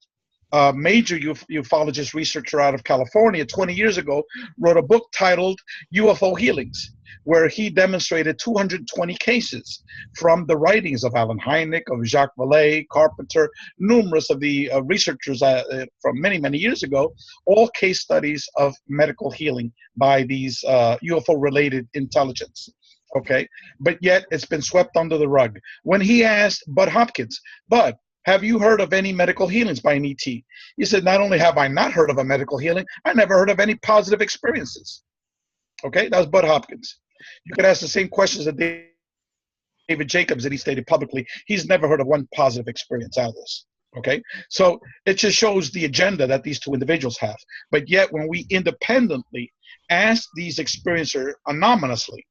a major ufologist researcher out of California 20 years ago, wrote a book titled UFO Healings, where he demonstrated 220 cases from the writings of Allen Hynek, of Jacques Vallée, Carpenter, numerous of the researchers from many, many years ago, all case studies of medical healing by these UFO-related intelligence. Okay, but yet it's been swept under the rug. When he asked Bud Hopkins, Bud, have you heard of any medical healings by an ET? He said, not only have I not heard of a medical healing, I never heard of any positive experiences. Okay, that was Bud Hopkins. You could ask the same questions that David Jacobs, that he stated publicly. He's never heard of one positive experience out of this. Okay, so it just shows the agenda that these two individuals have. But yet, when we independently ask these experiencers anonymously,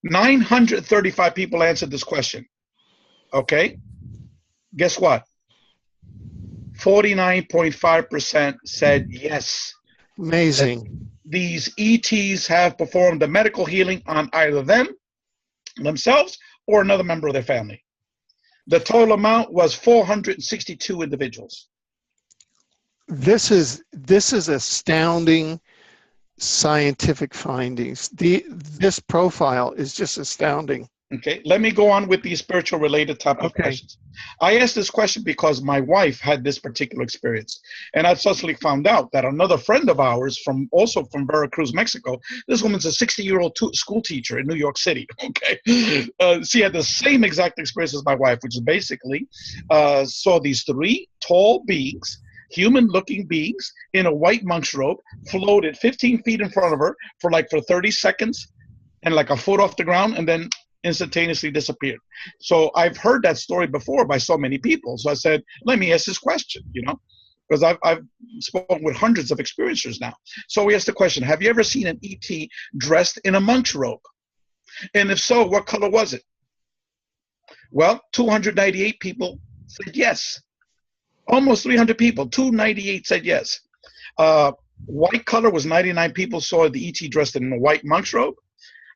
935 people answered this question. Okay, guess what? 49.5% said yes. Amazing. These ETs have performed a medical healing on either themselves, or another member of their family. The total amount was 462 individuals. This is astounding scientific findings. This profile is just astounding. Okay, let me go on with these spiritual related type of questions. I asked this question because my wife had this particular experience, and I subsequently found out that another friend of ours also from Veracruz, Mexico, this woman's a 60-year-old school teacher in New York City. Okay, she had the same exact experience as my wife, which is basically saw these three tall beings, human-looking beings in a white monk's robe, floated 15 feet in front of her for 30 seconds and like a foot off the ground, and then instantaneously disappeared. So I've heard that story before by so many people. So I said, let me ask this question, because I've spoken with hundreds of experiencers now. So we asked the question, have you ever seen an ET dressed in a monk's robe? And if so, what color was it? Well, 298 people said yes. Almost 300 people, 298 said yes. White color was 99 people saw the ET dressed in a white monk's robe.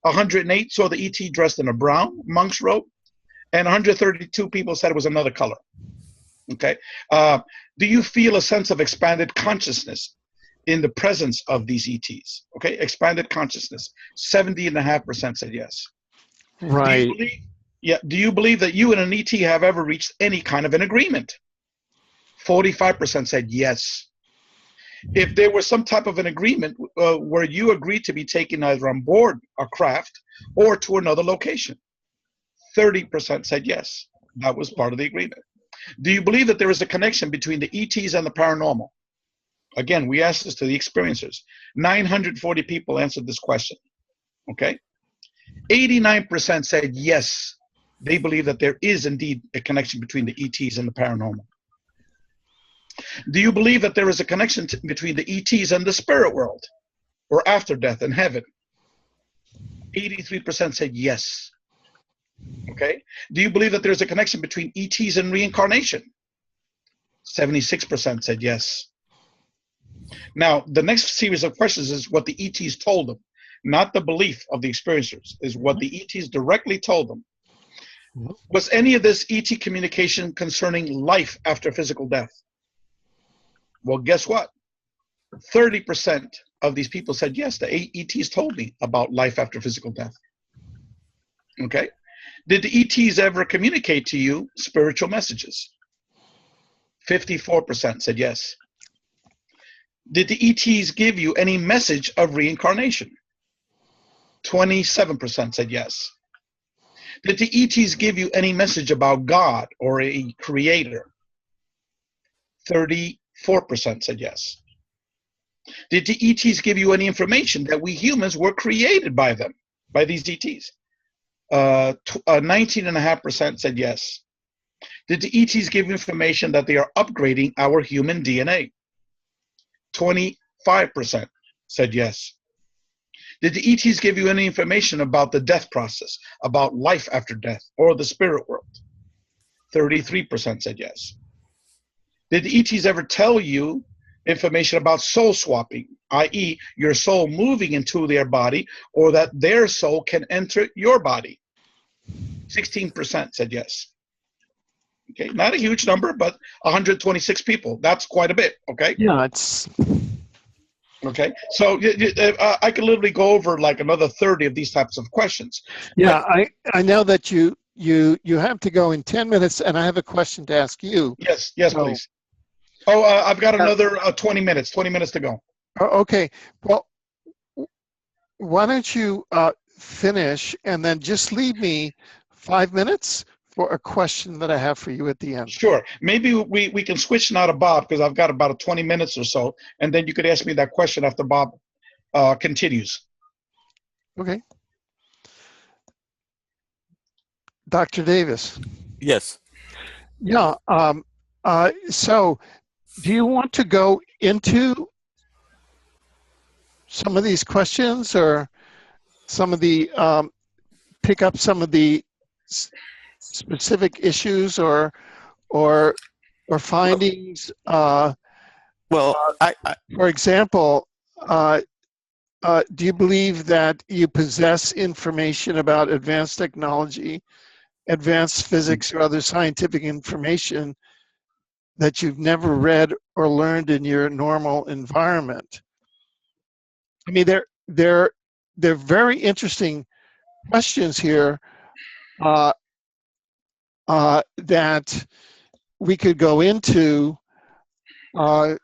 108 saw the ET dressed in a brown monk's robe, and 132 people said it was another color. Okay. Do you feel a sense of expanded consciousness in the presence of these ETs? Okay, expanded consciousness. 70.5% said yes. Right. Do you believe that you and an ET have ever reached any kind of an agreement? 45% said yes. If there was some type of an agreement where you agreed to be taken either on board a craft or to another location, 30% said yes. That was part of the agreement. Do you believe that there is a connection between the ETs and the paranormal? Again, we asked this to the experiencers. 940 people answered this question. Okay? 89% said yes. They believe that there is indeed a connection between the ETs and the paranormal. Do you believe that there is a connection between the ETs and the spirit world, or after death in heaven? 83% said yes. Okay. Do you believe that there's a connection between ETs and reincarnation? 76% said yes. Now, the next series of questions is what the ETs told them, not the belief of the experiencers, is what the ETs directly told them. Was any of this ET communication concerning life after physical death? Well, guess what? 30% of these people said, yes, the ETs told me about life after physical death. Okay. Did the ETs ever communicate to you spiritual messages? 54% said yes. Did the ETs give you any message of reincarnation? 27% said yes. Did the ETs give you any message about God or a creator? 34% said yes. Did the ETs give you any information that we humans were created by them, by these ETs? 19.5% said yes. Did the ETs give information that they are upgrading our human DNA? 25% said yes. Did the ETs give you any information about the death process, about life after death, or the spirit world? 33% said yes. Did the ETs ever tell you information about soul swapping, i.e. your soul moving into their body, or that their soul can enter your body? 16% said yes. Okay, not a huge number, but 126 people. That's quite a bit, okay? Yeah, it's... Okay, so I could literally go over like another 30 of these types of questions. Yeah, I know that you have to go in 10 minutes, and I have a question to ask you. Yes, please. Oh, I've got another 20 minutes to go. Okay, well, why don't you finish, and then just leave me 5 minutes for a question that I have for you at the end. Sure. Maybe we can switch now to Bob, because I've got about 20 minutes or so, and then you could ask me that question after Bob continues. Okay. Dr. Davis. Yes. Yeah. So do you want to go into some of these questions, or some of the, pick up some of the specific issues or findings? Well, for example, do you believe that you possess information about advanced technology, advanced physics, or other scientific information that you've never read or learned in your normal environment? I mean, they're very interesting questions here that we could go into. Uh,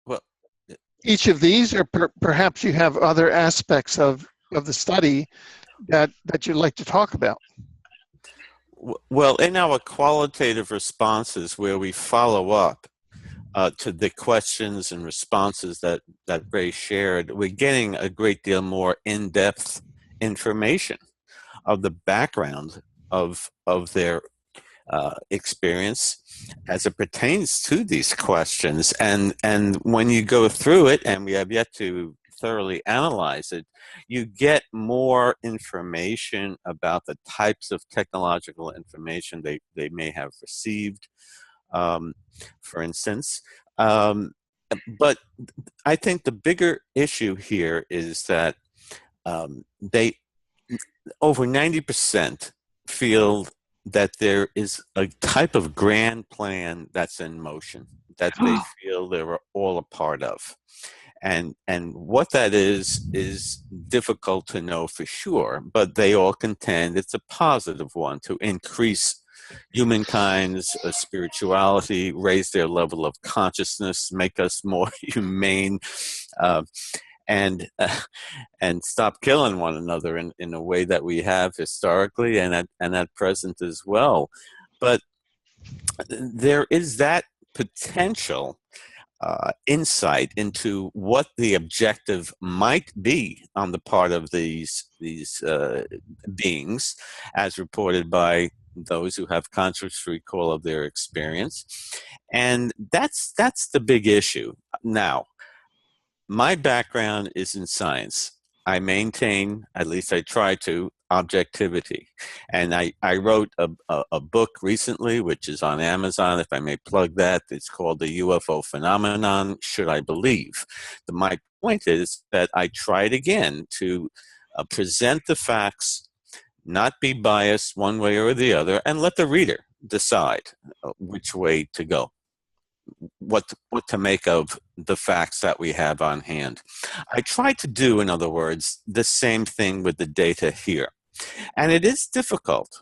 Well, each of these, or perhaps you have other aspects of the study that you'd like to talk about. well, in our qualitative responses, where we follow up to the questions and responses that Ray shared, we're getting a great deal more in-depth information of the background of their experience as it pertains to these questions. And when you go through it, and we have yet to thoroughly analyze it, you get more information about the types of technological information they may have received, for instance. But I think the bigger issue here is that they, over 90%, feel that there is a type of grand plan that's in motion that they feel they're all a part of. And what that is difficult to know for sure, but they all contend it's a positive one to increase humankind's spirituality, raise their level of consciousness, make us more humane, and stop killing one another in a way that we have historically and at present as well. But there is that potential insight into what the objective might be on the part of these beings, as reported by those who have conscious recall of their experience, and that's the big issue. Now, my background is in science. I maintain, at least I try to, objectivity. And I wrote a book recently, which is on Amazon, if I may plug that. It's called The UFO Phenomenon, Should I Believe? My point is that I tried again to present the facts, not be biased one way or the other, and let the reader decide which way to go. What to make of the facts that we have on hand. I try to do, in other words, the same thing with the data here. And it is difficult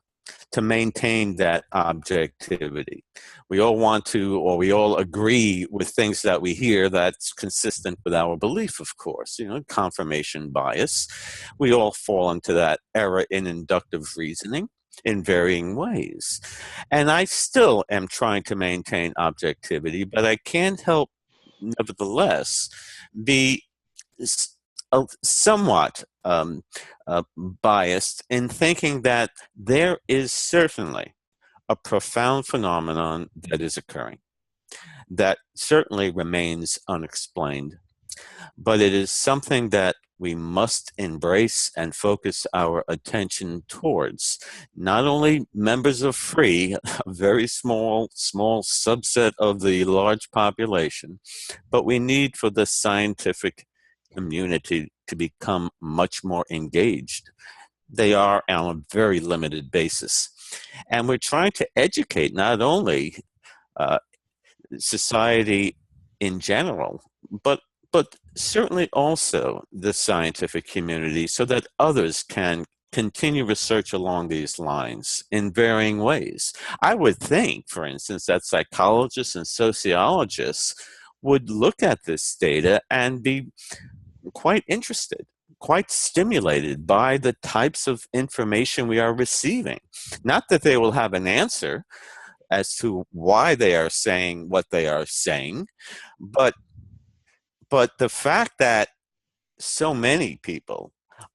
to maintain that objectivity. We all want to, or we all agree with things that we hear that's consistent with our belief, of course, confirmation bias. We all fall into that error in inductive reasoning in varying ways. And I still am trying to maintain objectivity, but I can't help, nevertheless, be somewhat biased in thinking that there is certainly a profound phenomenon that is occurring that certainly remains unexplained, but it is something that we must embrace and focus our attention towards. Not only members of free, a very small subset of the large population, but we need for the scientific community to become much more engaged. They are on a very limited basis. And we're trying to educate not only society in general, but certainly also the scientific community, so that others can continue research along these lines in varying ways. I would think, for instance, that psychologists and sociologists would look at this data and be quite interested, quite stimulated by the types of information we are receiving. Not that they will have an answer as to why they are saying what they are saying, but the fact that so many people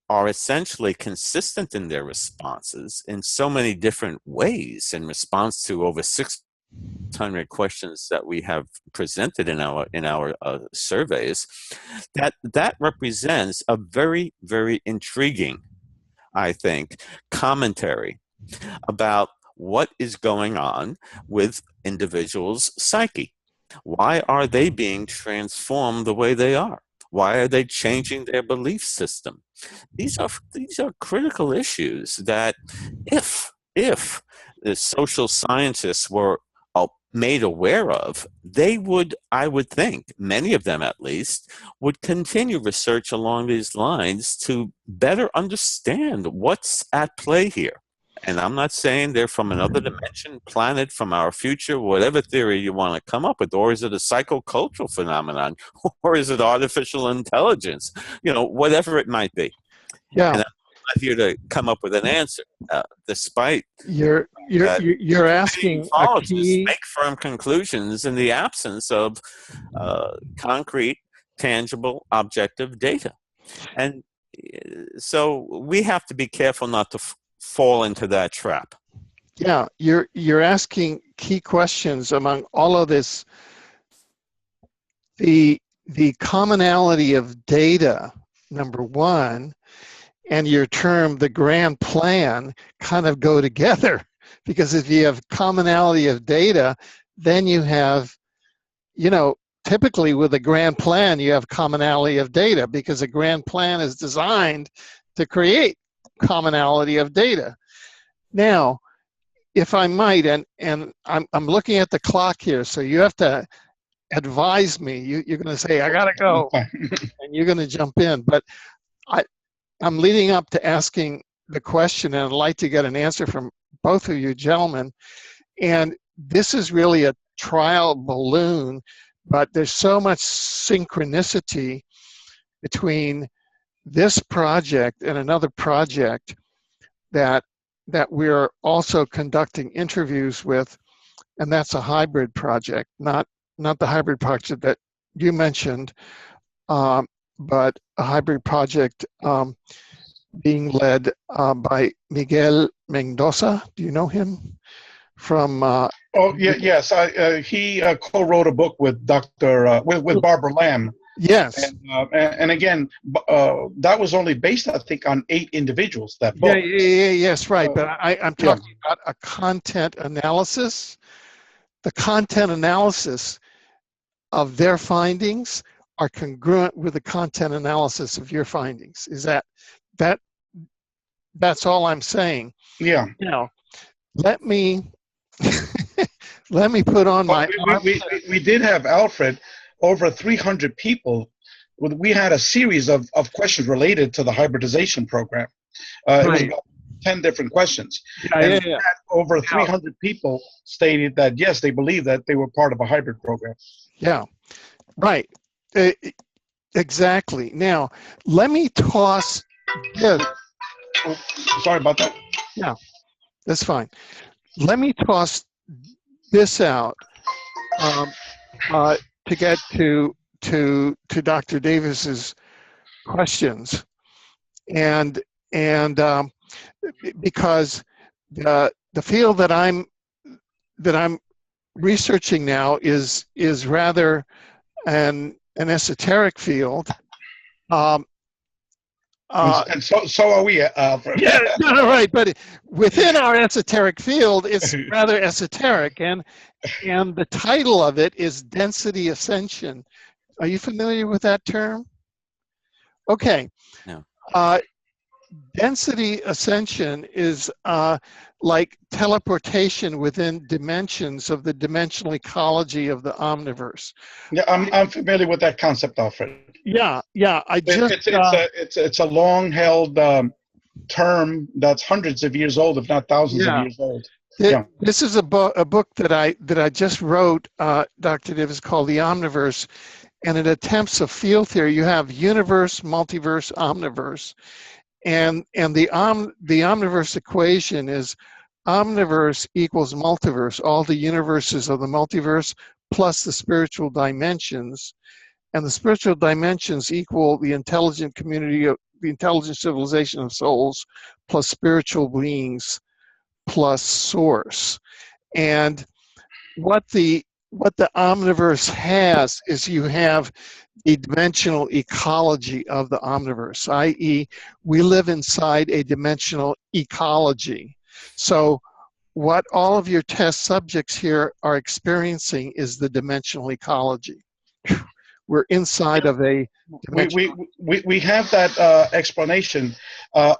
are essentially consistent in their responses in so many different ways in response to over 600 questions that we have presented in our surveys, that represents a very, very intriguing, I think, commentary about what is going on with individuals' psyche. Why are they being transformed the way they are? Why are they changing their belief system? These are critical issues that if the social scientists were made aware of, they would, I would think, many of them at least, would continue research along these lines to better understand what's at play here. And I'm not saying they're from another dimension, planet, from our future, whatever theory you want to come up with, or is it a psychocultural phenomenon, or is it artificial intelligence? Whatever it might be. Yeah. And I'm not here to come up with an answer, despite you're asking a key. Make firm conclusions in the absence of concrete, tangible, objective data, and so we have to be careful not to fall into that trap. Yeah, you're asking key questions among all of this. The commonality of data, number one, and your term, the grand plan, kind of go together, because if you have commonality of data, then you have, typically with a grand plan, you have commonality of data, because a grand plan is designed to create commonality of data. Now, if I might, and I'm looking at the clock here, so you have to advise me. You're going to say, I got to go, and you're going to jump in. But I'm leading up to asking the question, and I'd like to get an answer from both of you gentlemen. And this is really a trial balloon, but there's so much synchronicity between this project and another project that we're also conducting interviews with, and that's a hybrid project, not the hybrid project that you mentioned, but a hybrid project being led by Miguel Mendoza. Do you know him? From yes, he co-wrote a book with with Barbara Lamb. Yes. And again, that was only based, I think, on 8 individuals. That book. Yes, right. But I'm talking about a content analysis. The content analysis of their findings are congruent with the content analysis of your findings. Is that's all I'm saying. Yeah. Now, let me put on my. We did have, Alfred, over 300 people. We had a series of questions related to the hybridization program. It was about 10 different questions. Over 300 people stated that, yes, they believe that they were part of a hybrid program. Yeah, right. Exactly. Now, let me toss this. Oh, sorry about that. Yeah, that's fine. Let me toss this out to get to Dr. Davis's questions, and because the field that I'm researching now is rather an esoteric field. And so are we, Alfred. Yeah, no, right. But within our esoteric field, it's rather esoteric, and the title of it is density ascension. Are you familiar with that term? Okay. No. Density ascension is like teleportation within dimensions of the dimensional ecology of the omniverse. Yeah, I'm familiar with that concept, Alfred. Yeah. It's a long-held term that's hundreds of years old, if not thousands of years old. This is a book that I just wrote, Dr. Davis, called The Omniverse, and it attempts a field theory. You have universe, multiverse, omniverse, and the omniverse equation is omniverse equals multiverse, all the universes of the multiverse plus the spiritual dimensions, and the spiritual dimensions equal the intelligent community of the intelligent civilization of souls plus spiritual beings plus source. And what the omniverse has is you have a dimensional ecology of the omniverse, i.e. we live inside a dimensional ecology. So what all of your test subjects here are experiencing is the dimensional ecology. We're inside of a we have that explanation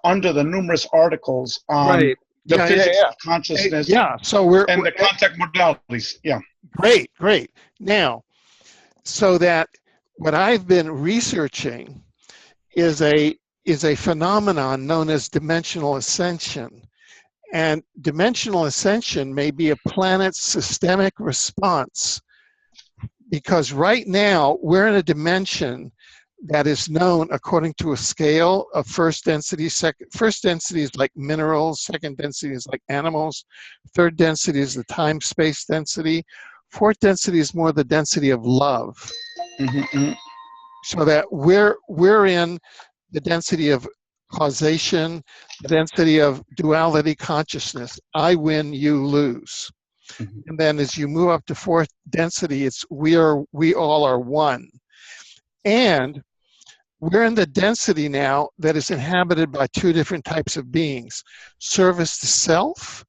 under the numerous articles on the physics of consciousness. So we're the contact modalities. Yeah. Great, great. Now, so that what I've been researching is a phenomenon known as dimensional ascension. And dimensional ascension may be a planet's systemic response, because right now we're in a dimension that is known according to a scale of first density. First density is like minerals, second density is like animals, third density is the time-space density, fourth density is more the density of love. Mm-hmm. So that we're in the density of causation, the density of duality consciousness. I win, you lose. Mm-hmm. And then as you move up to fourth density, it's we all are one. And we're in the density now that is inhabited by two different types of beings: service to self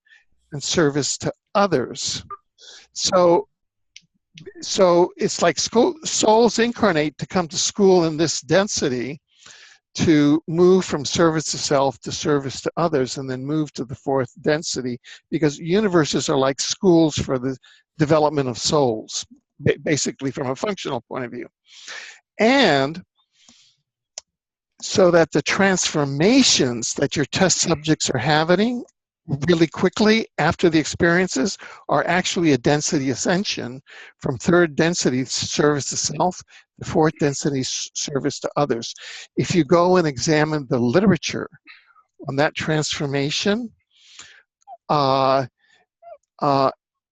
and service to others. So it's like souls incarnate to come to school in this density, to move from service to self to service to others, and then move to the fourth density, because universes are like schools for the development of souls, basically from a functional point of view. And so that the transformations that your test subjects are having really quickly after the experiences are actually a density ascension from third density service to self to fourth density service to others. If you go and examine the literature on that transformation,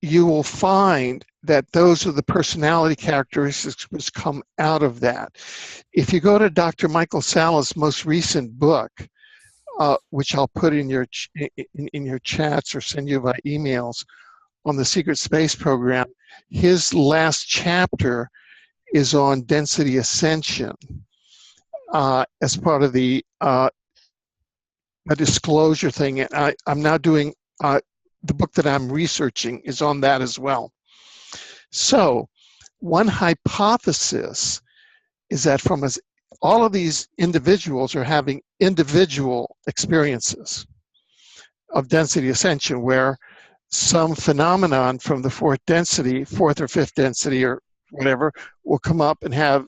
you will find that those are the personality characteristics which come out of that. If you go to Dr. Michael Sala's most recent book, which I'll put in your chats or send you by emails, on the Secret Space Program, his last chapter is on density ascension as part of a disclosure thing. And I'm now doing, the book that I'm researching is on that as well. So one hypothesis is that all of these individuals are having individual experiences of density ascension, where some phenomenon from the fourth density, fourth or fifth density or whatever, will come up and have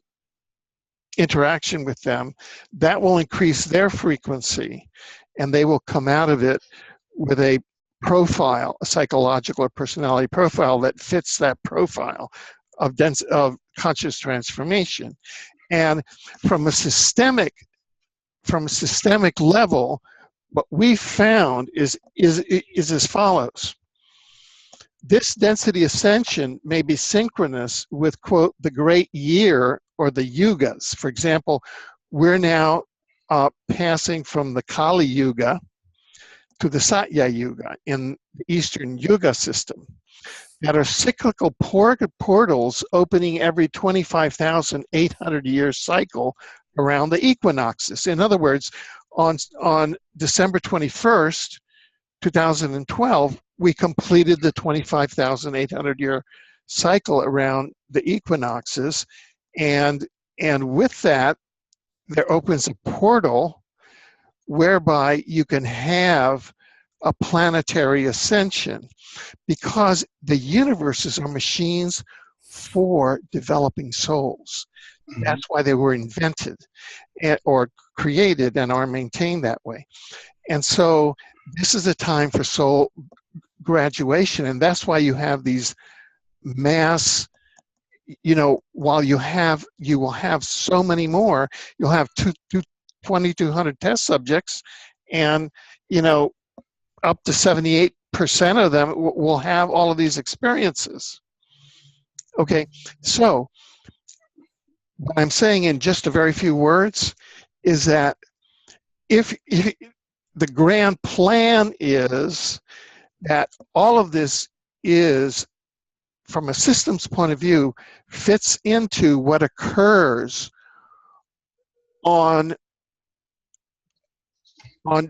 interaction with them. That will increase their frequency, and they will come out of it with a profile, a psychological or personality profile that fits that profile of conscious transformation. And from a systemic level, what we found is as follows. This density ascension may be synchronous with, quote, the great year or the yugas. For example, we're now passing from the Kali Yuga to the Satya Yuga in the Eastern Yuga system, that are cyclical portals opening every 25,800 year cycle around the equinoxes. In other words, on December 21st, 2012, we completed the 25,800 year cycle around the equinoxes, and with that, there opens a portal whereby you can have a planetary ascension, because the universes are machines for developing souls. Mm-hmm. That's why they were invented or created and are maintained that way. And so this is a time for soul graduation, and that's why you have these mass, while you will have so many more, you'll have 2,200 test subjects, and up to 78% of them will have all of these experiences. Okay, so what I'm saying in just a very few words is that if the grand plan is that all of this is, from a systems point of view, fits into what occurs on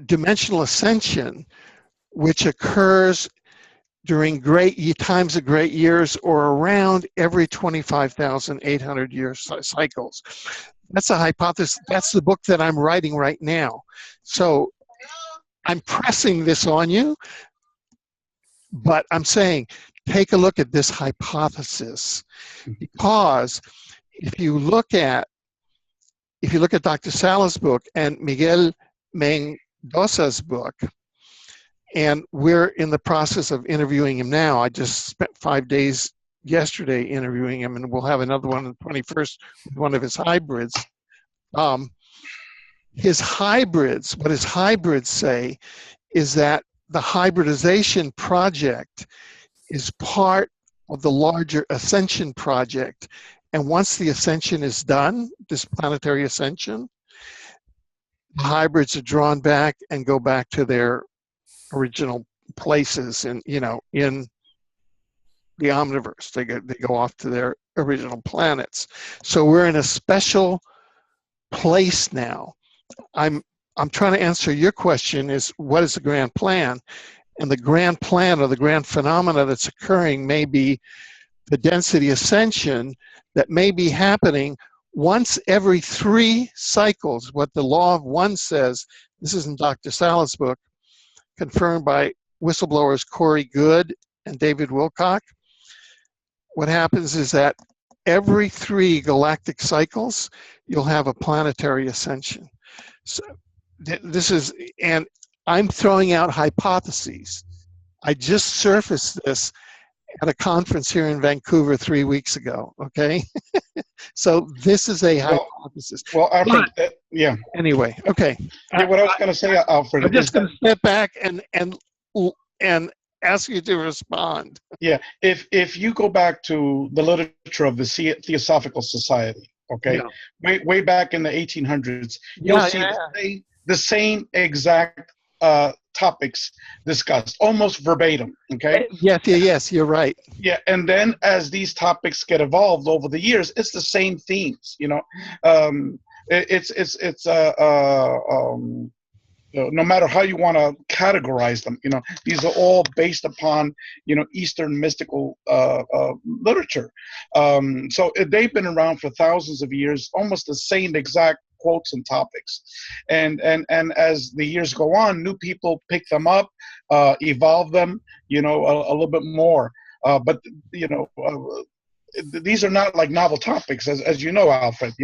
dimensional ascension, which occurs during times of great years or around every 25,800 year cycles. That's a hypothesis. That's the book that I'm writing right now. So I'm pressing this on you, but I'm saying take a look at this hypothesis, because if you look at Dr. Sala's book and Miguel Mendoza's book, and we're in the process of interviewing him now. I just spent 5 days yesterday interviewing him, and we'll have another one on the 21st with one of his hybrids. What his hybrids say is that the hybridization project is part of the larger ascension project. And once the ascension is done, this planetary ascension, the hybrids are drawn back and go back to their original places in the omniverse. They go off to their original planets. So we're in a special place now. I'm trying to answer your question is, what is the grand plan? And the grand plan, or the grand phenomena that's occurring, may be the density ascension that may be happening once every 3 cycles. What the law of one says, this is in Dr. Sala's book, confirmed by whistleblowers Corey Good and David Wilcock. What happens is that every 3 galactic cycles, you'll have a planetary ascension. So this is, and I'm throwing out hypotheses. I just surfaced this at a conference here in Vancouver 3 weeks ago, okay? So this is a hypothesis. Well, Alfred, yeah. Anyway, okay. Yeah, what I was going to say, Alfred. I'm just going to step back and ask you to respond. Yeah, if you go back to the literature of the Theosophical Society, okay, way back in the 1800s, you'll see the same exact topics discussed, almost verbatim. Okay. Yes, you're right. Yeah, and then as these topics get evolved over the years, it's the same themes. No matter how you want to categorize them, these are all based upon, Eastern mystical literature. So they've been around for thousands of years, almost the same exact quotes and topics. And as the years go on, new people pick them up, evolve them, a little bit more. But these are not like novel topics, as you know, Alfred.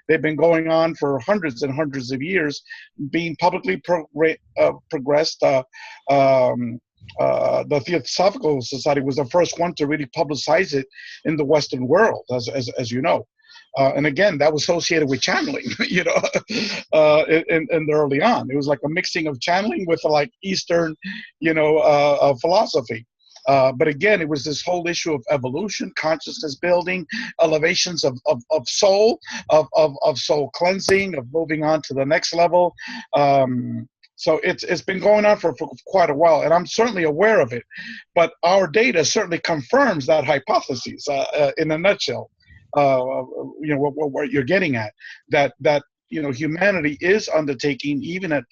They've been going on for hundreds and hundreds of years, being publicly progressed. The Theosophical Society was the first one to really publicize it in the Western world, as you know. And again, that was associated with channeling, in the early on. It was like a mixing of channeling with like Eastern, philosophy. But again, it was this whole issue of evolution, consciousness building, elevations of soul, of soul cleansing, of moving on to the next level. So it's been going on for quite a while, and I'm certainly aware of it. But our data certainly confirms that hypothesis in a nutshell. What you're getting at, that humanity is undertaking, even if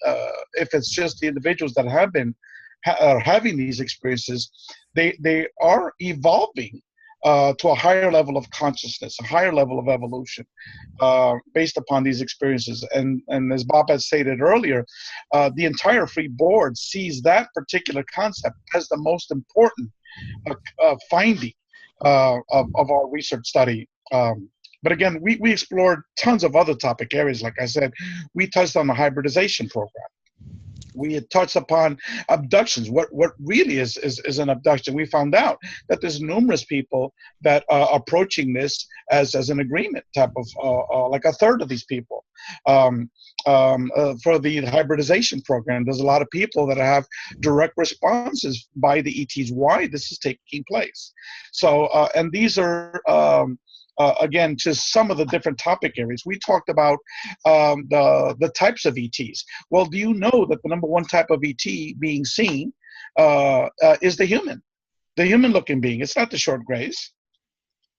it's just the individuals that have been having these experiences, they are evolving to a higher level of consciousness, a higher level of evolution, based upon these experiences. And as Bob had stated earlier, the entire free board sees that particular concept as the most important finding of our research study. But again, we explored tons of other topic areas. Like I said, we touched on the hybridization program. We had touched upon abductions. What really is an abduction? We found out that there's numerous people that are approaching this as an agreement type of, like a third of these people. For the hybridization program, there's a lot of people that have direct responses by the ETs why this is taking place. So, and these are, again, just some of the different topic areas. We talked about the types of ETs. Well, do you know that the number one type of ET being seen is the human-looking being? It's not the short grays.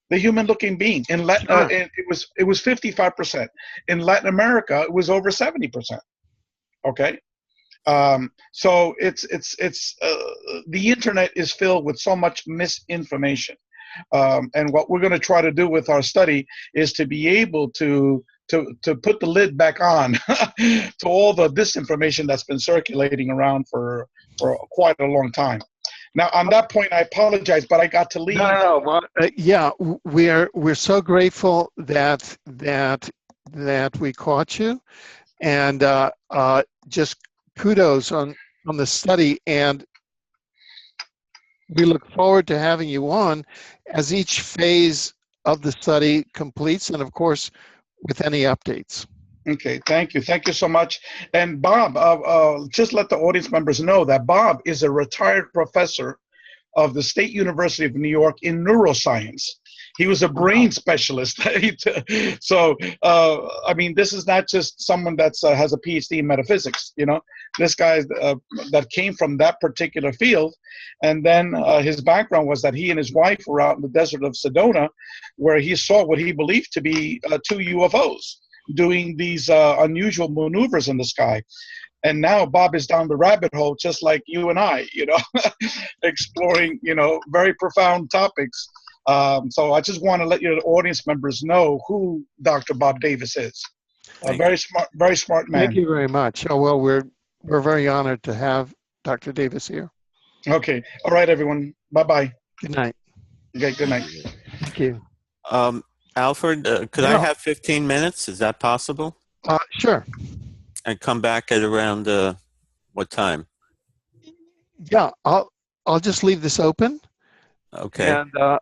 The human-looking being. In Latin, it was 55%. In Latin America, it was over 70%. Okay. So it's the internet is filled with so much misinformation. And what we're going to try to do with our study is to be able to put the lid back on to all the disinformation that's been circulating around for quite a long time. Now, on that point, I apologize, but I got to leave. No. Well, yeah, we're so grateful that we caught you, and just kudos on the study, and we look forward to having you on as each phase of the study completes, and of course, with any updates. Okay, thank you. Thank you so much. And Bob, just let the audience members know that Bob is a retired professor of the State University of New York in neuroscience. He was a brain specialist. So, I mean, this is not just someone that has a PhD in metaphysics, you know. This guy that came from that particular field. And then his background was that he and his wife were out in the desert of Sedona, where he saw what he believed to be 2 UFOs doing these unusual maneuvers in the sky. And now Bob is down the rabbit hole, just like you and I, you know, exploring, you know, very profound topics. So I just want to let your audience members know who Dr. Bob Davis is. A very smart man. Thank you very much. Oh, well, we're very honored to have Dr. Davis here. Okay. All right, everyone. Bye-bye. Good night. Okay, good night. Thank you. Alfred, could I have 15 minutes? Is that possible? Sure. And come back at around what time? Yeah, I'll just leave this open. Okay. And